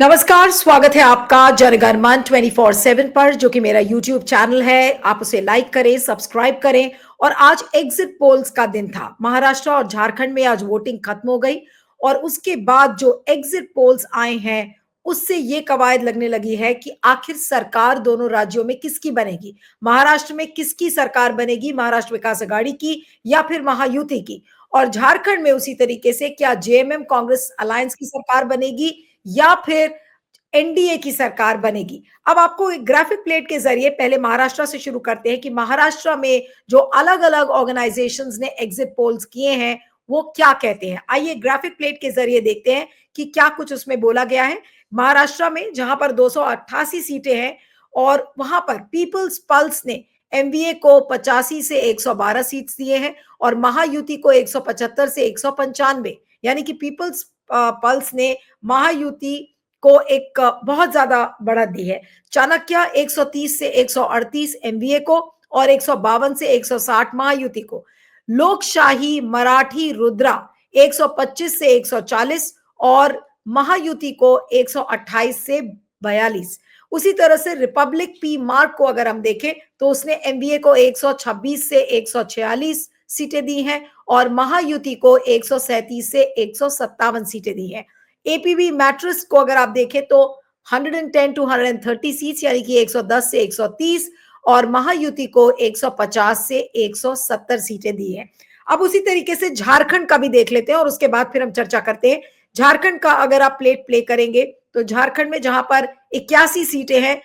नमस्कार, स्वागत है आपका जनगणमन 24/7 पर, जो कि मेरा यूट्यूब चैनल है। आप उसे लाइक करें, सब्सक्राइब करें। और आज एग्जिट पोल्स का दिन था। महाराष्ट्र और झारखंड में आज वोटिंग खत्म हो गई और उसके बाद जो एग्जिट पोल्स आए हैं उससे ये कवायद लगने लगी है कि आखिर सरकार दोनों राज्यों में किसकी बनेगी। महाराष्ट्र में किसकी सरकार बनेगी, महाराष्ट्र विकास अघाड़ी की या फिर महायुति की। और झारखंड में उसी तरीके से क्या जेएमएम कांग्रेस अलायंस की सरकार बनेगी या फिर एनडीए की सरकार बनेगी। अब आपको एक ग्राफिक प्लेट के जरिए पहले महाराष्ट्र से शुरू करते हैं कि महाराष्ट्र में जो अलग अलग ऑर्गेनाइजेशंस ने एग्जिट पोल्स किए हैं वो क्या कहते हैं। आइए ग्राफिक प्लेट के जरिए देखते हैं कि क्या कुछ उसमें बोला गया है। महाराष्ट्र में जहां पर 288 सीटें हैं और वहां पर पीपल्स पल्स ने एमवीए को 85 से 112 सीट्स दिए हैं और महायुति को 175 से 195, यानी कि पीपल्स पल्स ने महायुति को एक बहुत ज्यादा बढ़त दी है। चाणक्य 130 से 138 एमवीए को और 152 से 160 महायुति को। लोकशाही मराठी रुद्रा 125 से 140 और महायुति को 128 से 42। उसी तरह से रिपब्लिक पी मार्क को अगर हम देखें तो उसने एमवीए को 126 से 146 सीटें दी हैं और महायुति को 137 से 157 सीटें दी हैं। एपीवी मैट्रिक्स को अगर आप देखें तो 110 टू 130 सीट्स, यानी कि 110 से 130 और महायुति को 150 से 170 सीटें दी हैं। अब उसी तरीके से झारखंड का भी देख लेते हैं और उसके बाद फिर हम चर्चा करते हैं। झारखंड का अगर आप प्लेट प्ले करेंगे तो झारखंड में जहां पर 81 सीटें हैं,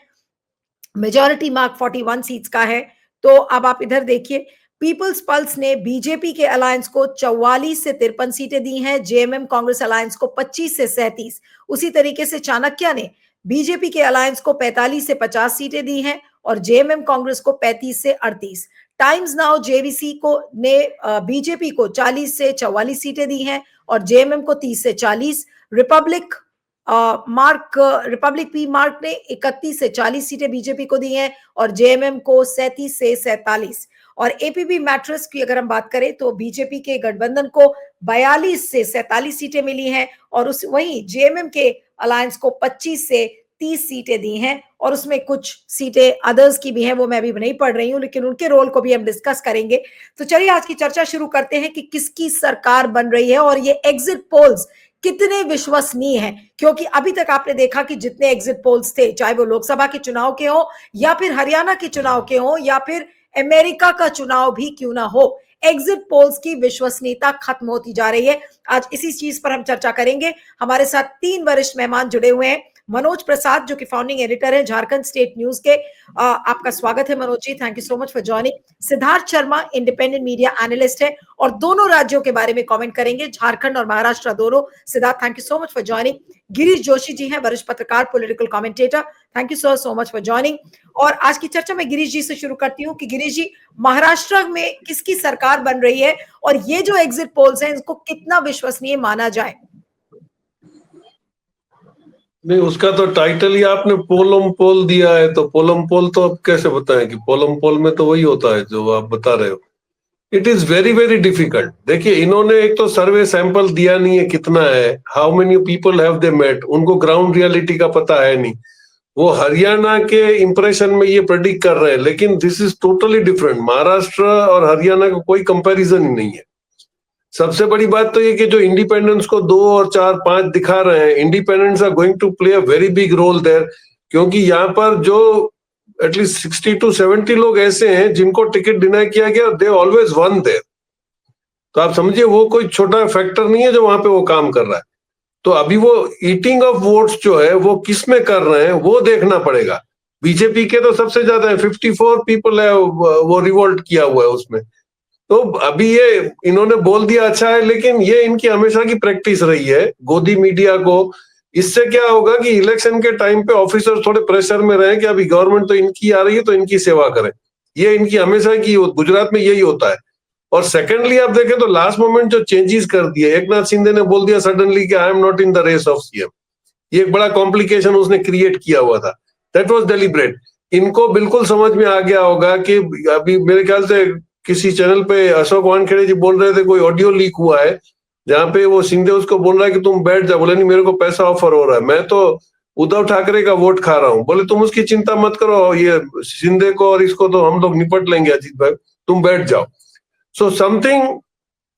मेजॉरिटी मार्क 41 सीट्स का है। तो अब आप इधर देखिए, पीपल्स पल्स ने बीजेपी के अलायंस को 44 से 53 सीटें दी हैं, जेएमएम कांग्रेस अलायंस को 25 से 37। उसी तरीके से चाणक्य ने बीजेपी के अलायंस को 45 से 50 सीटें दी हैं और जेएमएम कांग्रेस को 35 से 38। टाइम्स नाउ जेवीसी को ने बीजेपी को 40 से 44 सीटें दी हैं और जेएमएम को 30 से 40। रिपब्लिक पी मार्क ने 31 से 40 सीटें बीजेपी को दी हैं और जेएमएम को 37 से 47। और एपीबी मैट्रिक्स की अगर हम बात करें तो बीजेपी के गठबंधन को 42 से 47 सीटें मिली हैं और उस वहीं जेएमएम के अलायंस को 25 से 30 सीटें दी हैं और उसमें कुछ सीटें अदर्स की भी हैं, वो मैं अभी नहीं पढ़ रही हूं, लेकिन उनके रोल को भी हम डिस्कस करेंगे। तो चलिए आज की चर्चा शुरू करते हैं कि किसकी सरकार बन रही है और ये एग्जिट पोल्स कितने विश्वसनीय हैं। क्योंकि अभी तक आपने देखा कि जितने एग्जिट पोल्स थे, चाहे वो लोकसभा के चुनाव के हो या फिर हरियाणा के चुनाव के हो या फिर अमेरिका का चुनाव भी क्यों ना हो, एग्जिट पोल्स की विश्वसनीयता खत्म होती जा रही है। आज इसी चीज पर हम चर्चा करेंगे। हमारे साथ 3 वरिष्ठ मेहमान जुड़े हुए हैं। मनोज प्रसाद जो कि फाउंडिंग एडिटर है झारखंड स्टेट न्यूज के, आपका स्वागत है Manoj ji, thank you so much for joining. Siddharth Sharma independent media analyst है और दोनों राज्यों के बारे में कमेंट करेंगे, झारखंड और महाराष्ट्र दोनों। Siddharth, thank you so much for joining. Girish Joshi ji हैं वरिष्ठ पत्रकार, political commentator, thank you so much for joining. और आज की चर्चा मैं गिरीश जी से शुरू करती हूँ कि गिरीश जी, महाराष्ट्र में किसकी सरकार बन रही है और ये जो एग्जिट पोल्स हैं इसको कितना विश्वसनीय माना जाए? नहीं, उसका तो टाइटल ही आपने पोलम पोल दिया है, तो पोलम पोल तो अब कैसे बताएं कि पोलम पोल में तो वही होता है जो आप बता रहे हो। It is very very difficult. देखिए, इन्होंने एक तो सर्वे सैंपल दिया नहीं है कितना है, how many people have they met, उनको ग्राउंड रियलिटी का पता है नहीं। वो हरियाणा के इंप्रेशन में ये प्रेडिक्ट कर रहे हैं, लेकिन this is totally different. Maharashtra और हरियाणा का कोई कंपैरिजन ही नहीं है। सबसे बड़ी बात तो ये कि जो इंडिपेंडेंस को 2 और 4, 5 दिखा रहे हैं, independence are going to play a very big role there, क्योंकि यहाँ पर जो एटलीस्ट 60 to 70 लोग ऐसे हैं जिनको टिकट डिनाई किया गया, दे ऑलवेज वन देयर। तो आप समझिए वो कोई छोटा फैक्टर नहीं है जो वहां पे वो काम कर रहा है। तो अभी वो ईटिंग ऑफ वोट्स जो है वो किस में कर रहे हैं वो देखना पड़ेगा। बीजेपी के तो सबसे ज्यादा है, 54 पीपल है वो रिवोल्ट किया हुआ है उसमें। तो अभी ये इन्होंने बोल दिया अच्छा है, लेकिन ये इनकी हमेशा की प्रैक्टिस रही है गोदी मीडिया को। इससे क्या होगा कि इलेक्शन के टाइम पे ऑफिसर थोड़े प्रेशर में रहे कि अभी गवर्नमेंट तो इनकी आ रही है तो इनकी सेवा करें। ये इनकी हमेशा की, गुजरात में यही होता है। और सेकेंडली आप देखें तो लास्ट मोमेंट जो चेंजेस कर दिए, एकनाथ शिंदे ने बोल दिया सडनली कि I am not in the race of CM. ये एक बड़ा कॉम्प्लिकेशन उसने क्रिएट किया हुआ था, दैट वाज डेलिब्रेट। इनको बिल्कुल समझ में आ गया होगा कि अभी मेरे ख्याल से किसी चैनल पे अशोक वानखेड़े जी बोल रहे थे, कोई ऑडियो लीक हुआ है जहां पे वो शिंदे उसको बोल रहा है कि तुम बैठ जा, बोले नहीं मेरे को पैसा ऑफर हो रहा है, मैं तो उद्धव ठाकरे का वोट खा रहा हूँ। बोले तुम उसकी चिंता मत करो, ये शिंदे को और इसको तो हम लोग निपट लेंगे अजीत भाई, तुम बैठ जाओ। So something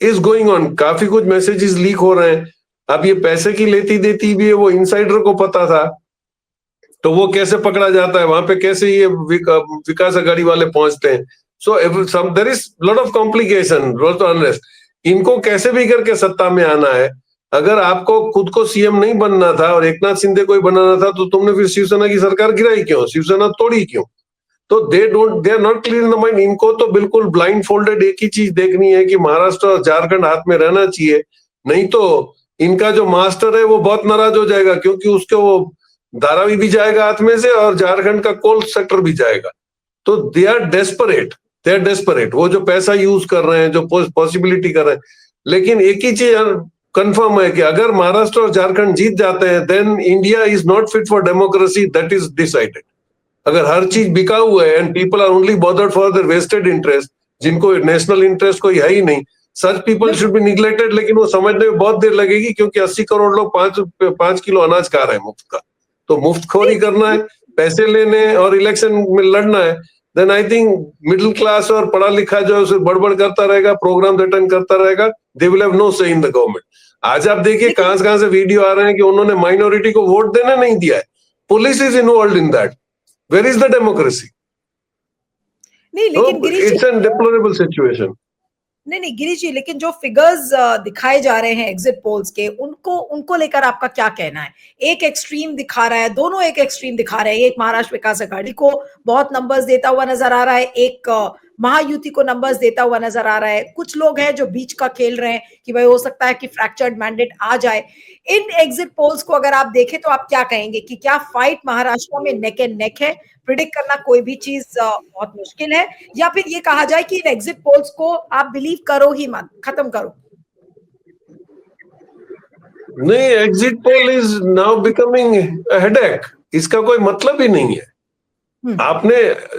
is going on, काफी कुछ मैसेजेस लीक हो रहे हैं। अब ये पैसे की लेती देती भी है, वो इनसाइडर को पता था, तो वो कैसे पकड़ा जाता है, वहां पे कैसे ये विकास अघाड़ी वाले पहुंचते हैं। So there is lot of complication, lot of unrest. इनको कैसे भी करके सत्ता में आना है। अगर आपको खुद को सीएम नहीं बनना था और एकनाथ शिंदे को ही बनाना था, तो तुमने फिर शिवसेना की सरकार गिराई क्यों, शिवसेना तोड़ी क्यों? तो they are not clear in the mind. इनको तो बिल्कुल ब्लाइंड फोल्डेड एक ही चीज देखनी है कि महाराष्ट्र और झारखंड हाथ में रहना चाहिए, नहीं तो इनका जो मास्टर है वो बहुत नाराज हो जाएगा, क्योंकि उसके वो धारावी भी जाएगा हाथ में से और झारखंड का कोल सेक्टर भी जाएगा। तो they are desperate, they are desperate. वो जो पैसा यूज कर रहे हैं, जो पॉसिबिलिटी कर रहे हैं, लेकिन एक ही चीज कंफर्म है कि अगर महाराष्ट्र और झारखंड जीत जाते हैं, then India is not fit for democracy, that is decided. अगर हर चीज बिका हुआ है and people are only bothered for their vested interest, जिनको नेशनल इंटरेस्ट कोई है ही नहीं, such people should be neglected. लेकिन वो समझने में बहुत देर लगेगी, क्योंकि 80 करोड़ लोग 5 किलो अनाज खा रहे हैं मुफ्त का। तो मुफ्तखोरी करना है, पैसे लेने और इलेक्शन में लड़ना है, then I think middle class और पढ़ा लिखा जो है बड़बड़ करता रहेगा, प्रोग्राम अटेंड करता रहेगा, दे विल हैव नो से इन द गवर्नमेंट। आज आप देखिए कहां से वीडियो आ रहे हैं कि उन्होंने माइनॉरिटी को वोट देने नहीं दिया है, police is involve in that. Where is the democracy? नहीं लेकिन Girish ji, it's an deplorable situation. नहीं गिरीश जी, लेकिन जो फिगर्स दिखाए जा रहे हैं एग्जिट पोल्स के, उनको उनको लेकर आपका क्या कहना है? एक एक्सट्रीम दिखा रहा है, दोनों एक एक्सट्रीम दिखा रहे हैं। एक महाराष्ट्र विकास अघाड़ी को बहुत नंबर्स देता हुआ नजर आ रहा है, एक महायुति को नंबर्स देता हुआ नजर आ रहा है। कुछ लोग हैं जो बीच का खेल रहे हैं कि भाई हो सकता है कि फ्रैक्चर्ड मैंडेट आ जाए। इन एग्जिट पोल्स को अगर आप देखें तो आप क्या कहेंगे कि क्या फाइट महाराष्ट्र में नेक एंड नेक है? प्रिडिक्ट करना कोई भी चीज बहुत मुश्किल है, या फिर ये कहा जाए कि इन एग्जिट पोल्स को आप बिलीव करो ही मत, खत्म करो? नहीं, exit pole is now becoming headache. इसका कोई मतलब ही नहीं है। आपने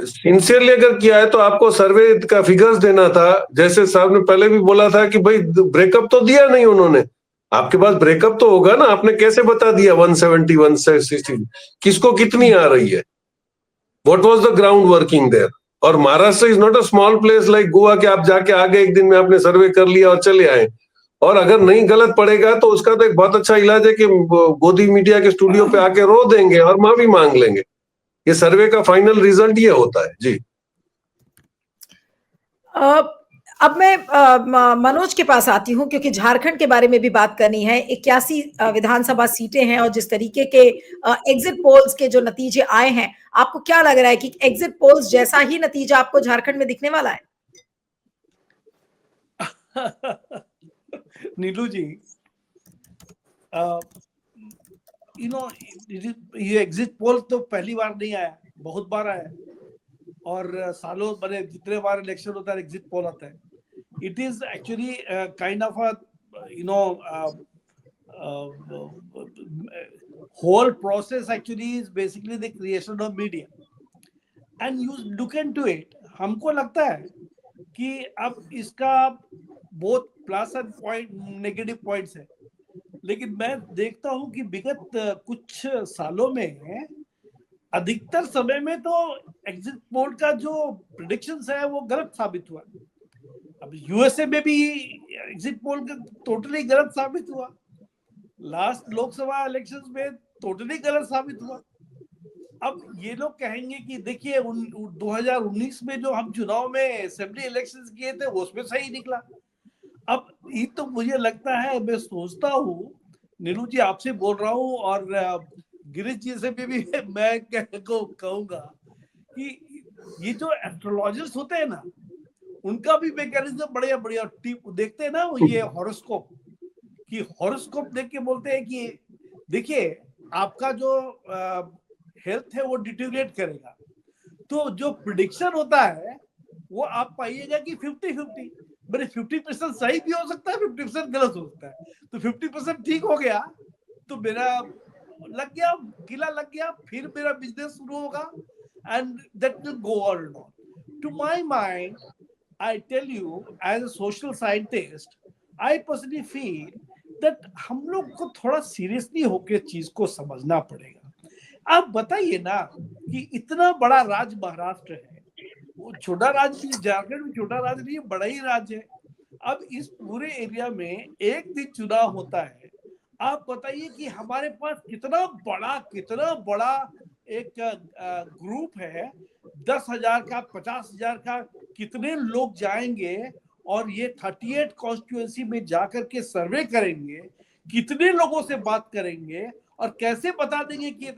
सिंसियरली अगर किया है तो आपको सर्वे का फिगर्स देना था। जैसे साहब ने पहले भी बोला था कि भाई ब्रेकअप तो दिया नहीं उन्होंने, आपके पास ब्रेकअप तो होगा ना। आपने कैसे बता दिया 170 160 किसको कितनी आ रही है? What was the ground working there? और Maharashtra is not a small place like Goa कि आप जाके आगे एक दिन में आपने सर्वे कर लिया और चले आए। और अगर नहीं गलत पड़ेगा तो उसका तो एक बहुत अच्छा इलाज है कि गोदी मीडिया के स्टूडियो पे आके रो देंगे और माफी मांग लेंगे। ये सर्वे का फाइनल रिजल्ट ये होता है जी। अब मैं मनोज के पास आती हूँ, क्योंकि झारखंड के बारे में भी बात करनी है। 81 विधानसभा सीटें हैं और जिस तरीके के एग्जिट पोल्स के जो नतीजे आए हैं, आपको क्या लग रहा है कि एग्जिट पोल्स जैसा ही नतीजा आपको झारखंड में दिखने वाला है? नीलू जी, ये एग्जिट पोल तो पहली बार नहीं आया, बहुत बार आया। और सालों बने जितने बार इलेक्शन होता है एग्जिट पोल आता है। It is actually kind of a whole process actually is basically the creation of media and you look into it। हमको लगता है कि अब इसका बहुत plus and point negative points है, लेकिन मैं देखता हूं कि विगत कुछ सालों में अधिकतर समय में तो एग्जिट पोल का जो प्रेडिक्शंस है वो गलत साबित हुआ। अब यूएसए में भी एग्जिट पोल का टोटली गलत साबित हुआ, लास्ट लोकसभा इलेक्शंस में टोटली गलत साबित हुआ। अब ये लोग कहेंगे कि देखिए 2019 में जो हम चुनाव में असेंबली इलेक्शंस किए थे उसमें सही निकला। अब ये तो मुझे लगता है, मैं सोचता हूँ नीलू जी आपसे बोल रहा हूँ और गिरीश जी से भी मैं कहूंगा कि ये जो एस्ट्रोलॉजर्स होते हैं ना, उनका भी मैकेनिज्म बढ़िया बढ़िया टिप देखते हैं ना, वो ये हॉरोस्कोप कि हॉरोस्कोप देख के बोलते हैं कि देखिए आपका जो हेल्थ है वो डिटेरियोरेट करेगा। तो जो प्रेडिक्शन होता है वो आप पाइएगा कि 50-50, मेरे 50% सही भी हो सकता है, 50% गलत हो सकता है। तो 50% ठीक हो गया तो मेरा लग गया, किला लग गया, फिर मेरा बिजनेस शुरू होगा and that will go on. To my mind, I tell you as a social scientist, I personally feel that हम लोग को थोड़ा सीरियसली होकर चीज को समझना पड़ेगा। आप बताइए ना कि इतना बड़ा राज्य महाराष्ट्र है, वो छोटा राज्य, झारखंड में छोटा राज्य नहीं है, बड़ा ही राज्य है। अब इस पूरे एरिया में एक दिन चुनाव होता है, आप बताइए कि हमारे पास कितना बड़ा एक ग्रुप है, 10,000 का, 50,000 का, कितने लोग जाएंगे और ये 38 कॉन्स्टिट्यूएंसी में जाकर के सर्वे करेंगे, कितने लोगों से बात करेंगे और कैसे बता देंगे कि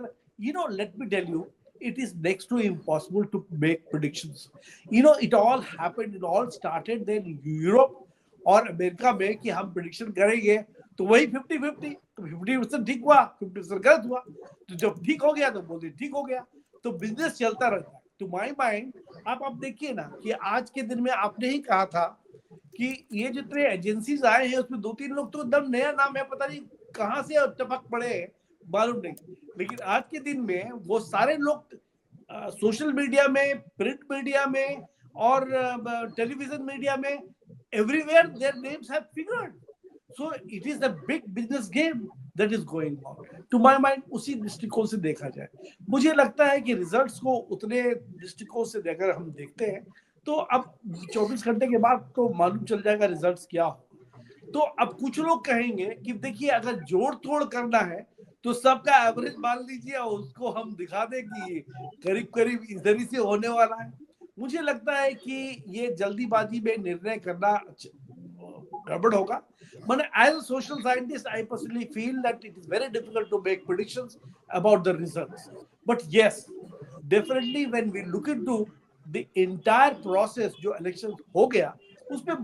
let me tell you, it is next to impossible to make predictions. It all happened, it all started then in Europe और अमेरिका में कि हम प्रिडिक्शन करेंगे तो वही 50-50, तो 50% ठीक हुआ, 50% गलत हुआ, तो जब ठीक हो गया तो बोलते ठीक हो गया, तो बिजनेस चलता रहता है। टू माय माइंड आप देखिए ना कि आज के दिन में आपने ही कहा था कि ये जितने एजेंसीज आए हैं उसमें 2-3 लोग तो एकदम नया नाम है, पता नहीं कहाँ से टपक पड़े, मालूम नहीं, लेकिन आज के दिन में वो सारे लोग सोशल मीडिया में, प्रिंट मीडिया में और टेलीविजन मीडिया में, everywhere their names have figured. So it is a big business game that is going on. To my mind, उसी दृष्टिकोण से देखा जाए, मुझे लगता है कि रिजल्ट्स को उतने दृष्टिकोण से देखकर हम देखते हैं तो अब 24 घंटे के बाद तो मालूम चल जाएगा रिजल्ट्स क्या हो। तो अब कुछ लोग कहेंगे कि देखिए अगर जोड़ तोड़ करना है तो सबका एवरेज मान लीजिए और उसको हम दिखा दें कि करीब करीब इधर ही से होने वाला है। मुझे लगता है कि ये जल्दीबाजी में निर्णय करना गड़बड़ होगा। मैंने as a social scientist I personally feel that it is very difficult to make predictions about the results, but yes definitely when we look into the entire process जो इलेक्शन हो गया उसमें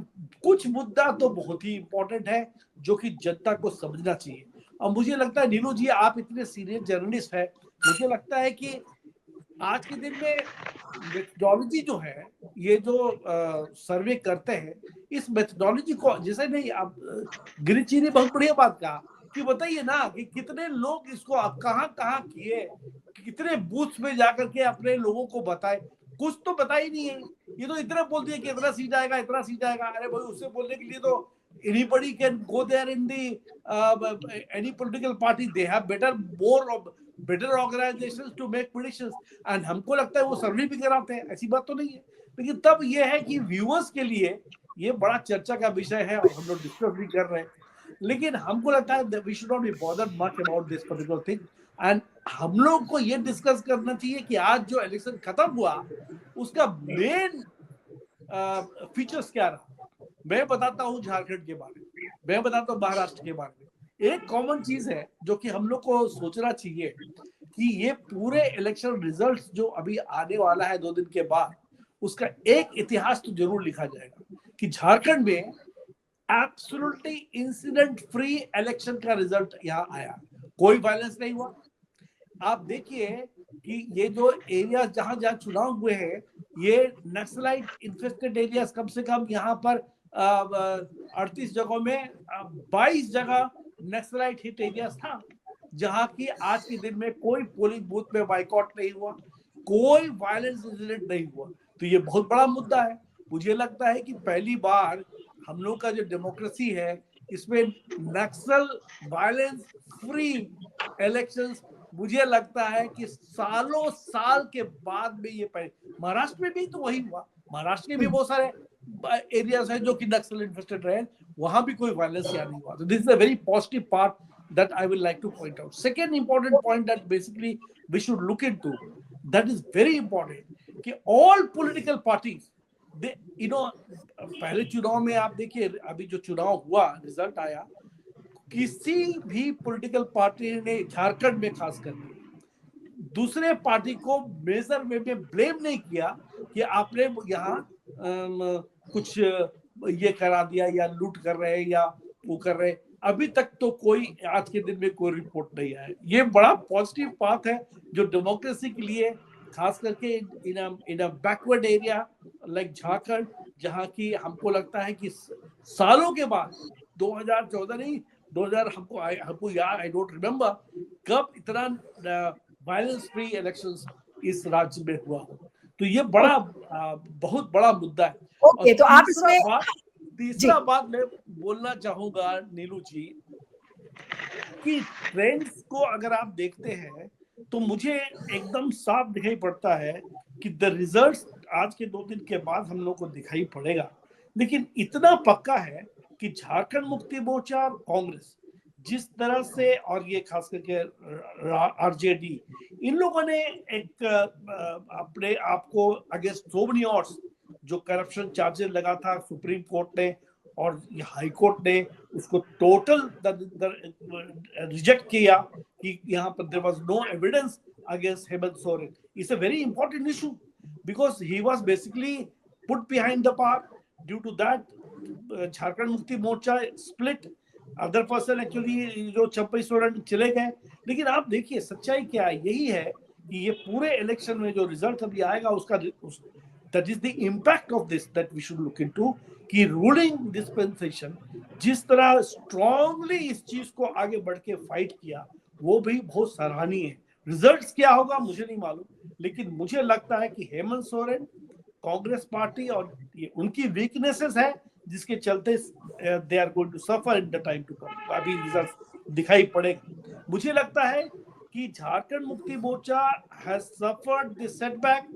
कुछ मुद्दा तो बहुत ही इंपॉर्टेंट है जो कि जनता को समझना चाहिए। और मुझे लगता है नीलू जी आप इतने सीनियर जर्नलिस्ट है, मुझे लगता है कि आज के दिन में मेथोडोलॉजी जो है, ये जो सर्वे करते हैं इस मेथोडोलॉजी को जैसे नहीं, आप गिरीश जी ने बहुत बढ़िया बात कहा कि बताइए ना कि कितने लोग इसको आप कहाँ किए, कितने बूथ में जाकर के अपने लोगों को बताए, कुछ तो पता ही नहीं है। ये तो इतना बोल दिया कि इतना सीट आएगा, इतना सीट आएगा, अरे भाई उससे बोलने के लिए तो anybody can go there in the any political party, they have better organizations to make predictions, and हमको लगता है वो सर्वे भी कराते हैं, ऐसी बात तो नहीं है। लेकिन तब ये है कि व्यूअर्स के लिए ये बड़ा चर्चा का विषय है और हम लोग डिस्कस भी कर रहे हैं, लेकिन हमको लगता है we should not be bothered much about this particular thing, and हम लोग को ये डिस्कस करना चाहिए कि आज जो इलेक्शन खत्म हुआ उसका मेन फीचर्स क्या रहा। मैं बताता हूँ झारखंड के बारे में, मैं बताता हूँ महाराष्ट्र के बारे में। एक कॉमन चीज है जो कि हम लोग को सोचना चाहिए कि ये पूरे इलेक्शन रिजल्ट्स जो अभी आने वाला है 2 दिन के बाद, उसका एक इतिहास तो जरूर लिखा जाएगा कि झारखंड में एब्सोल्युटली इंसिडेंट फ्री इलेक्शन का रिजल्ट यहाँ आया, कोई वायलेंस नहीं हुआ। आप देखिए कि ये जो एरिया जहां जहां चुनाव हुए हैं ये नक्सलाइट इन्फेस्टेड एरियाज, कम से कम यहाँ पर 38 जगहों में 22 जगह नक्सलाइट हिट एरियाज था, जहां की आज के दिन में कोई पोलिंग बूथ में बाइकआउट नहीं हुआ, कोई वायलेंस इंसिडेंट नहीं हुआ। तो ये बहुत बड़ा मुद्दा है। मुझे लगता है कि पहली बार हम लोग का जो डेमोक्रेसी है इसमें नक्सल वायलेंस फ्री इलेक्शंस, मुझे लगता है कि सालों साल के बाद में ये महाराष्ट्र में भी तो वही हुआ, महाराष्ट्र के भी बहुत सारे एरियाज हैं जो कि नक्सल इन्फेस्टेड रहे, वहां भी कोई वायलेंस या नहीं हुआ। तो this is a very positive part that I will like to point out. Second important point that basically we should look into, that is very important कि all political parties they पहले चुनाव में आप देखिए, अभी जो चुनाव हुआ रिजल्ट आया, किसी भी पॉलिटिकल पार्टी ने झारखंड में खास करके दूसरे पार्टी को मेजर वे में ब्लेम नहीं किया कि आपने यहाँ कुछ ये करा दिया या लूट कर रहे हैं या वो कर रहे हैं। अभी तक तो कोई आज के दिन में कोई रिपोर्ट नहीं आया। ये बड़ा पॉजिटिव बात है जो डेमोक्रेसी के लिए, खास करके in a backward area like Jharkhand, जहाँ की हमको लगता है कि सालों के बाद 2014 नहीं 2000 हमको याद, आई डोंट रिमेम्बर कब इतना वायलेंस फ्री इलेक्शंस इस राज्य में हुआ हो। तो ये बड़ा बहुत बड़ा मुद्दा है। ओके, तो आप इसमें तीसरा बात मैं बोलना चाहूंगा नीलू जी कि ट्रेंड्स को अगर आप देखते हैं तो मुझे एकदम साफ दिखाई पड़ता है कि द रिजल्ट्स आज के 2 दिन के बाद हम लोग को दिखाई पड़ेगा। लेकिन इतना पक्का है कि झारखंड मुक्ति मोर्चा और कांग्रेस जिस तरह से, और ये खास करके आरजेडी, इन लोगों ने एक अपने आप को अगेंस्ट सो मेनी ऑड्स, जो करप्शन चार्जेस लगा था सुप्रीम कोर्ट ने और हाई कोर्ट ने उसको टोटल रिजेक्ट किया कि यहाँ पर there was no evidence against Hemant Soren. It's a very important issue because he was basically put behind the bar. Due to that Jharkhand Mukti Morcha split. Other person actually जो चंपई सोरेन चले गए. लेकिन आप देखिए सच्चाई क्या है, यही है कि ये पूरे इलेक्शन में जो रिजल्ट अभी आएगा उसका that is the impact of this that we should look into कि रूलिंग डिस्पेंसेशन जिस तरह स्ट्रांगली इस चीज को आगे बढ़ के फाइट किया वो भी बहुत सराहनीय है. रिजल्ट्स क्या होगा मुझे नहीं मालूम, लेकिन मुझे लगता है कि हेमंत सोरेन, कांग्रेस पार्टी और ये उनकी वीकनेसेस है जिसके चलते they are going to suffer in the time to come. अभी रिजल्ट दिखाई पड़ेगा. मुझे लगता है कि Jharkhand Mukti Morcha has suffered this setback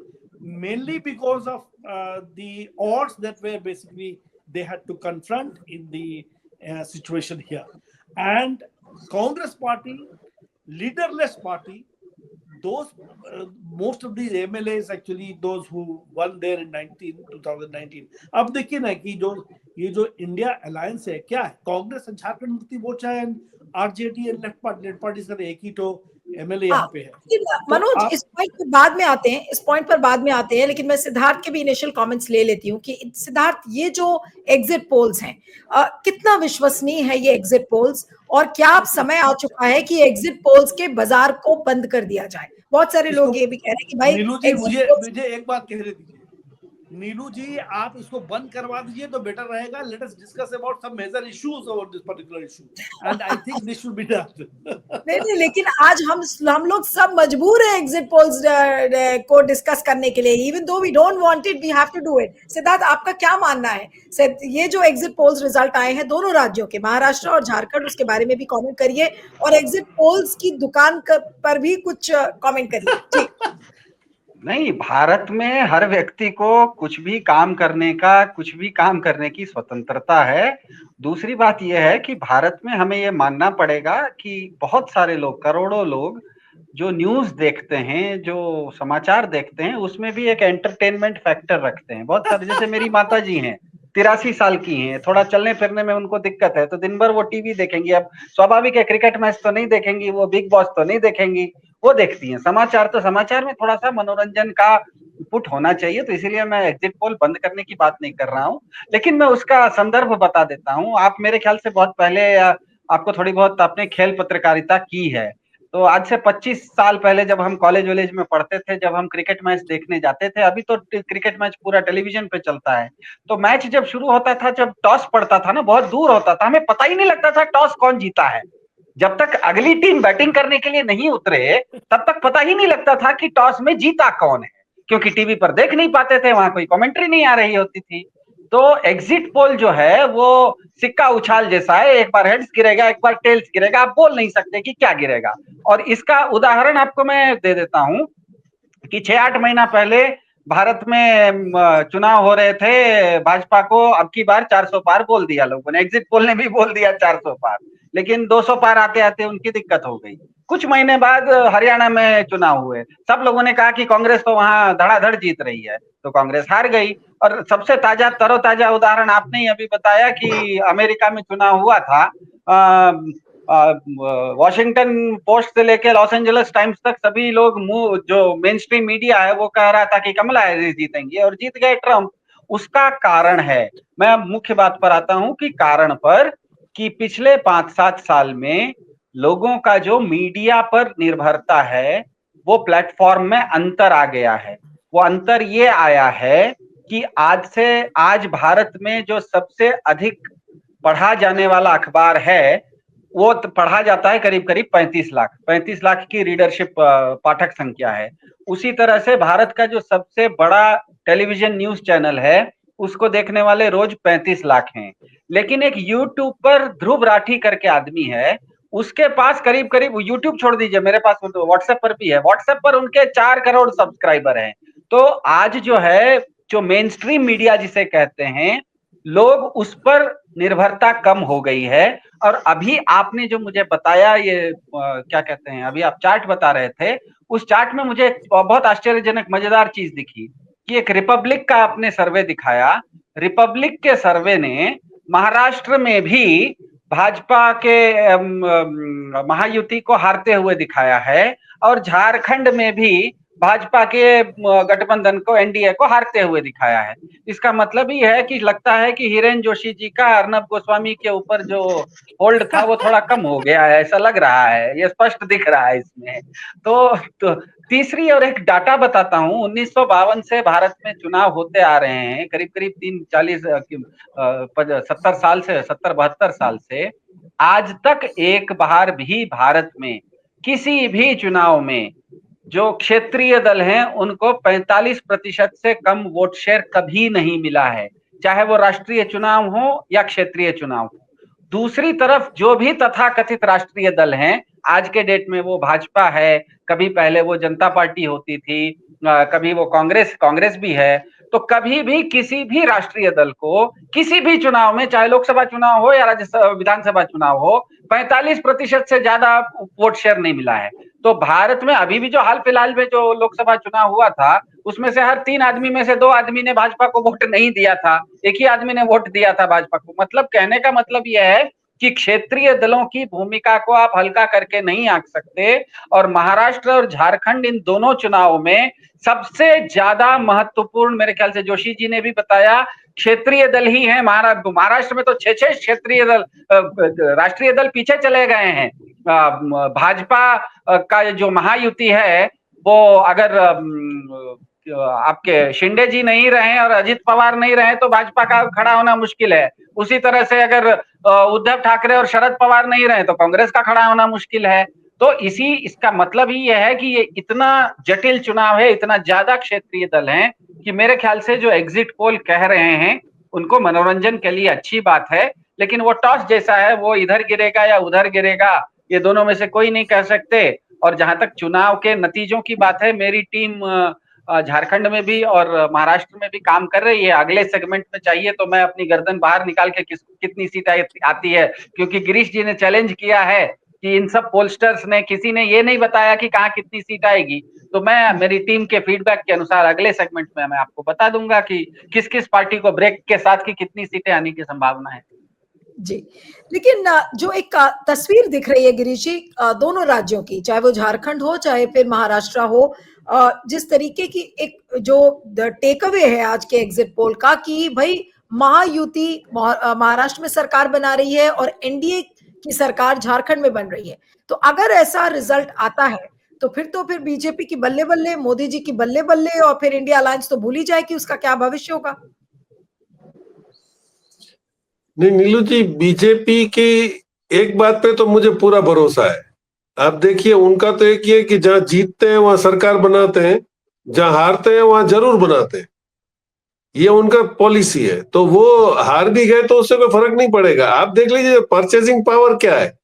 mainly because of the odds that were basically they had to confront in the situation here. And Congress party, leaderless party, those most of the MLAs actually those who won there in 2019. अब देखिए ना कि ये जो India alliance है क्या है, Congress and Jharkhand Mukti Morcha and RJD and left party का एक ही तो एमएलए यहाँ पे है. मनोज इस पॉइंट पर बाद में आते हैं, इस पॉइंट पर बाद में आते हैं, लेकिन मैं सिद्धार्थ के भी इनिशियल कमेंट्स ले लेती हूँ कि सिद्धार्थ ये जो एग्जिट पोल्स हैं कितना विश्वसनीय है ये एग्जिट पोल्स, और क्या अब समय आ चुका है कि एग्जिट पोल्स के बाजार को बंद कर दिया जाए? बहुत सारे लोग ये भी कह रहे हैं कि भाई नीलू जी मुझे एक बात कह रही थी, नीलू जी आप इसको बंद करवा दीजिए तो बेटर रहेगा. Let us discuss about some major issues about this particular issue and I think this should be done. नहीं, लेकिन आज हम लोग सब मजबूर हैं एग्जिट पोल्स को डिस्कस करने के लिए. Even though we don't want it, we have to do it. Siddharth आपका क्या मानना है? ये जो एग्जिट पोल्स रिजल्ट आए हैं दोनों राज्यों के, महाराष्ट्र और झारखंड, उसके बारे में भी कमेंट करिए और एग्जिट पोल्स की दुकान पर भी कुछ कमेंट करिए. ठीक. नहीं, भारत में हर व्यक्ति को कुछ भी काम करने की स्वतंत्रता है. दूसरी बात यह है कि भारत में हमें ये मानना पड़ेगा कि बहुत सारे लोग, करोड़ों लोग जो न्यूज देखते हैं, जो समाचार देखते हैं, उसमें भी एक एंटरटेनमेंट फैक्टर रखते हैं. बहुत सारे, जैसे मेरी माता जी हैं, 83 साल की हैं, थोड़ा चलने फिरने में उनको दिक्कत है, तो दिन भर वो टीवी देखेंगी. अब स्वाभाविक है, क्रिकेट मैच तो नहीं देखेंगी, वो बिग बॉस तो नहीं देखेंगी, वो देखती हैं समाचार. तो समाचार में थोड़ा सा मनोरंजन का पुट होना चाहिए. तो इसीलिए मैं एग्जिट पोल बंद करने की बात नहीं कर रहा हूँ, लेकिन मैं उसका संदर्भ बता देता हूँ. आप मेरे ख्याल से बहुत पहले, आपको थोड़ी बहुत आपने खेल पत्रकारिता की है, तो आज से 25 साल पहले जब हम कॉलेज वॉलेज में पढ़ते थे, जब हम क्रिकेट मैच देखने जाते थे, अभी तो क्रिकेट मैच पूरा टेलीविजन पे चलता है, तो मैच जब शुरू होता था, जब टॉस पड़ता था ना, बहुत दूर होता था, हमें पता ही नहीं लगता था टॉस कौन जीता है. जब तक अगली टीम बैटिंग करने के लिए नहीं उतरे, तब तक पता ही नहीं लगता था कि टॉस में जीता कौन है, क्योंकि टीवी पर देख नहीं पाते थे, वहां कोई कमेंट्री नहीं आ रही होती थी. तो एग्जिट पोल जो है वो सिक्का उछाल जैसा है, एक बार हेड्स गिरेगा, एक बार टेल्स गिरेगा, आप बोल नहीं सकते कि क्या गिरेगा. और इसका उदाहरण आपको मैं दे देता हूं कि 6-8 महीना पहले भारत में चुनाव हो रहे थे, भाजपा को अब की बार 400 पार बोल दिया लोगों ने, एग्जिट पोल ने भी बोल दिया 400 पार, लेकिन 200 पार आते आते उनकी दिक्कत हो गई. कुछ महीने बाद हरियाणा में चुनाव हुए, सब लोगों ने कहा कि कांग्रेस तो वहां धड़ाधड़ जीत रही है, तो कांग्रेस हार गई. और सबसे तरोताजा उदाहरण आपने ही अभी बताया कि अमेरिका में चुनाव हुआ था. वॉशिंगटन पोस्ट से लेकर लॉस एंजलिस टाइम्स तक सभी लोग, जो मेन स्ट्रीम मीडिया है वो कह रहा था कि कमला हैरिस जीतेंगी, और जीत गए ट्रंप. उसका कारण है, मैं मुख्य बात पर आता हूं कि कारण पर, कि पिछले 5-7 साल में लोगों का जो मीडिया पर निर्भरता है वो प्लेटफॉर्म में अंतर आ गया है. वो अंतर ये आया है कि आज भारत में जो सबसे अधिक पढ़ा जाने वाला अखबार है वो पढ़ा जाता है करीब 35 लाख की रीडरशिप पाठक संख्या है. उसी तरह से भारत का जो सबसे बड़ा टेलीविजन न्यूज चैनल है उसको देखने वाले रोज 35 लाख हैं. लेकिन एक यूट्यूब पर ध्रुव राठी करके आदमी है, उसके पास करीब करीब, यूट्यूब छोड़ दीजिए, मेरे पास तो व्हाट्सएप पर भी है, व्हाट्सएप पर उनके 4 करोड़ सब्सक्राइबर हैं। तो आज जो है, जो मेन स्ट्रीम मीडिया जिसे कहते हैं, लोग उस पर निर्भरता कम हो गई है। और अभी आपने जो मुझे बताया, ये क्या कहते हैं, अभी आप चार्ट बता रहे थे, उस चार्ट में मुझे एक बहुत आश्चर्यजनक मजेदार चीज दिखी कि एक रिपब्लिक का आपने सर्वे दिखाया। रिपब्लिक के सर्वे ने महाराष्ट्र में भी भाजपा के महायुति को हारते हुए दिखाया है, और झारखंड में भी भाजपा के गठबंधन को, एनडीए को हारते हुए दिखाया है। इसका मतलब ही है कि लगता है कि हिरेन जोशी जी का अर्नब गोस्वामी के ऊपर जो होल्ड था वो थोड़ा कम हो गया है, ऐसा लग रहा है, ये स्पष्ट दिख रहा है इसमें। तो तीसरी और एक डाटा बताता हूँ, 1952 से भारत में चुनाव होते आ रहे हैं, करीब करीब 70 साल से, 70-72 साल से आज तक एक बार भी भारत में किसी भी चुनाव में जो क्षेत्रीय दल हैं उनको 45% से कम वोट शेयर कभी नहीं मिला है, चाहे वो राष्ट्रीय चुनाव हो या क्षेत्रीय चुनाव हो। दूसरी तरफ जो भी तथाकथित राष्ट्रीय दल हैं, आज के डेट में वो भाजपा है, कभी पहले वो जनता पार्टी होती थी, कभी वो कांग्रेस भी है, तो कभी भी किसी भी राष्ट्रीय दल को किसी भी चुनाव में, चाहे लोकसभा चुनाव हो या राज्यसभा विधानसभा चुनाव हो, 45% से ज्यादा वोट शेयर नहीं मिला है। तो भारत में अभी भी जो हाल फिलहाल में जो लोकसभा चुनाव हुआ था, उसमें से हर 3 आदमी में से 2 आदमी ने भाजपा को वोट नहीं दिया था, एक ही आदमी ने वोट दिया था भाजपा को। मतलब कहने का मतलब यह है कि क्षेत्रीय दलों की भूमिका को आप हल्का करके नहीं आंक सकते। और महाराष्ट्र और झारखंड, इन दोनों चुनाव में सबसे ज्यादा महत्वपूर्ण, मेरे ख्याल से जोशी जी ने भी बताया, क्षेत्रीय दल ही है। महाराष्ट्र में तो 6 क्षेत्रीय दल, राष्ट्रीय दल पीछे चले गए हैं। भाजपा का जो महायुति है, वो अगर आपके शिंदे जी नहीं रहे और अजित पवार नहीं रहे तो भाजपा का खड़ा होना मुश्किल है। उसी तरह से अगर उद्धव ठाकरे और शरद पवार नहीं रहे तो कांग्रेस का खड़ा होना मुश्किल है। तो इसका मतलब ही यह है कि ये इतना जटिल चुनाव है, इतना ज्यादा क्षेत्रीय दल हैं कि मेरे ख्याल से जो एग्जिट पोल कह रहे हैं उनको मनोरंजन के लिए अच्छी बात है, लेकिन वो टॉस जैसा है, वो इधर गिरेगा या उधर गिरेगा, ये दोनों में से कोई नहीं कह सकते। और जहां तक चुनाव के नतीजों की बात है, मेरी टीम झारखंड में भी और महाराष्ट्र में भी काम कर रही है। अगले सेगमेंट में चाहिए तो मैं अपनी गर्दन बाहर निकाल के कितनी सीट आती है, क्योंकि गिरीश जी ने चैलेंज किया है कि इन सब पोलस्टर्स ने, किसी ने ये नहीं बताया कि कहाँ कितनी सीट आएगी। तो मैं मेरी टीम के फीडबैक के अनुसार अगले सेगमेंट में मैं आपको बता दूंगा कि किस किस पार्टी को ब्रेक के साथ की कितनी सीटें आने की संभावना है। जी, लेकिन जो एक तस्वीर दिख रही है गिरीश जी, दोनों राज्यों की, चाहे वो झारखंड हो चाहे फिर महाराष्ट्र हो, जिस तरीके की एक जो टेक अवे है आज के एग्जिट पोल का कि भाई महायुति महाराष्ट्र में सरकार बना रही है और एनडीए की सरकार झारखंड में बन रही है। तो अगर ऐसा रिजल्ट आता है तो फिर बीजेपी की बल्ले बल्ले, मोदी जी की बल्ले बल्ले, और फिर इंडिया अलायंस तो भूल ही जाए कि उसका क्या भविष्य होगा। नहीं नीलू जी, बीजेपी की एक बात पे तो मुझे पूरा भरोसा है। आप देखिए, उनका तो एक ही है कि जहां जीतते हैं वहां सरकार बनाते हैं, जहां हारते हैं वहां जरूर बनाते हैं, ये उनका पॉलिसी है। तो वो हार भी गए तो उससे कोई फर्क नहीं पड़ेगा। आप देख लीजिए परचेसिंग पावर क्या है।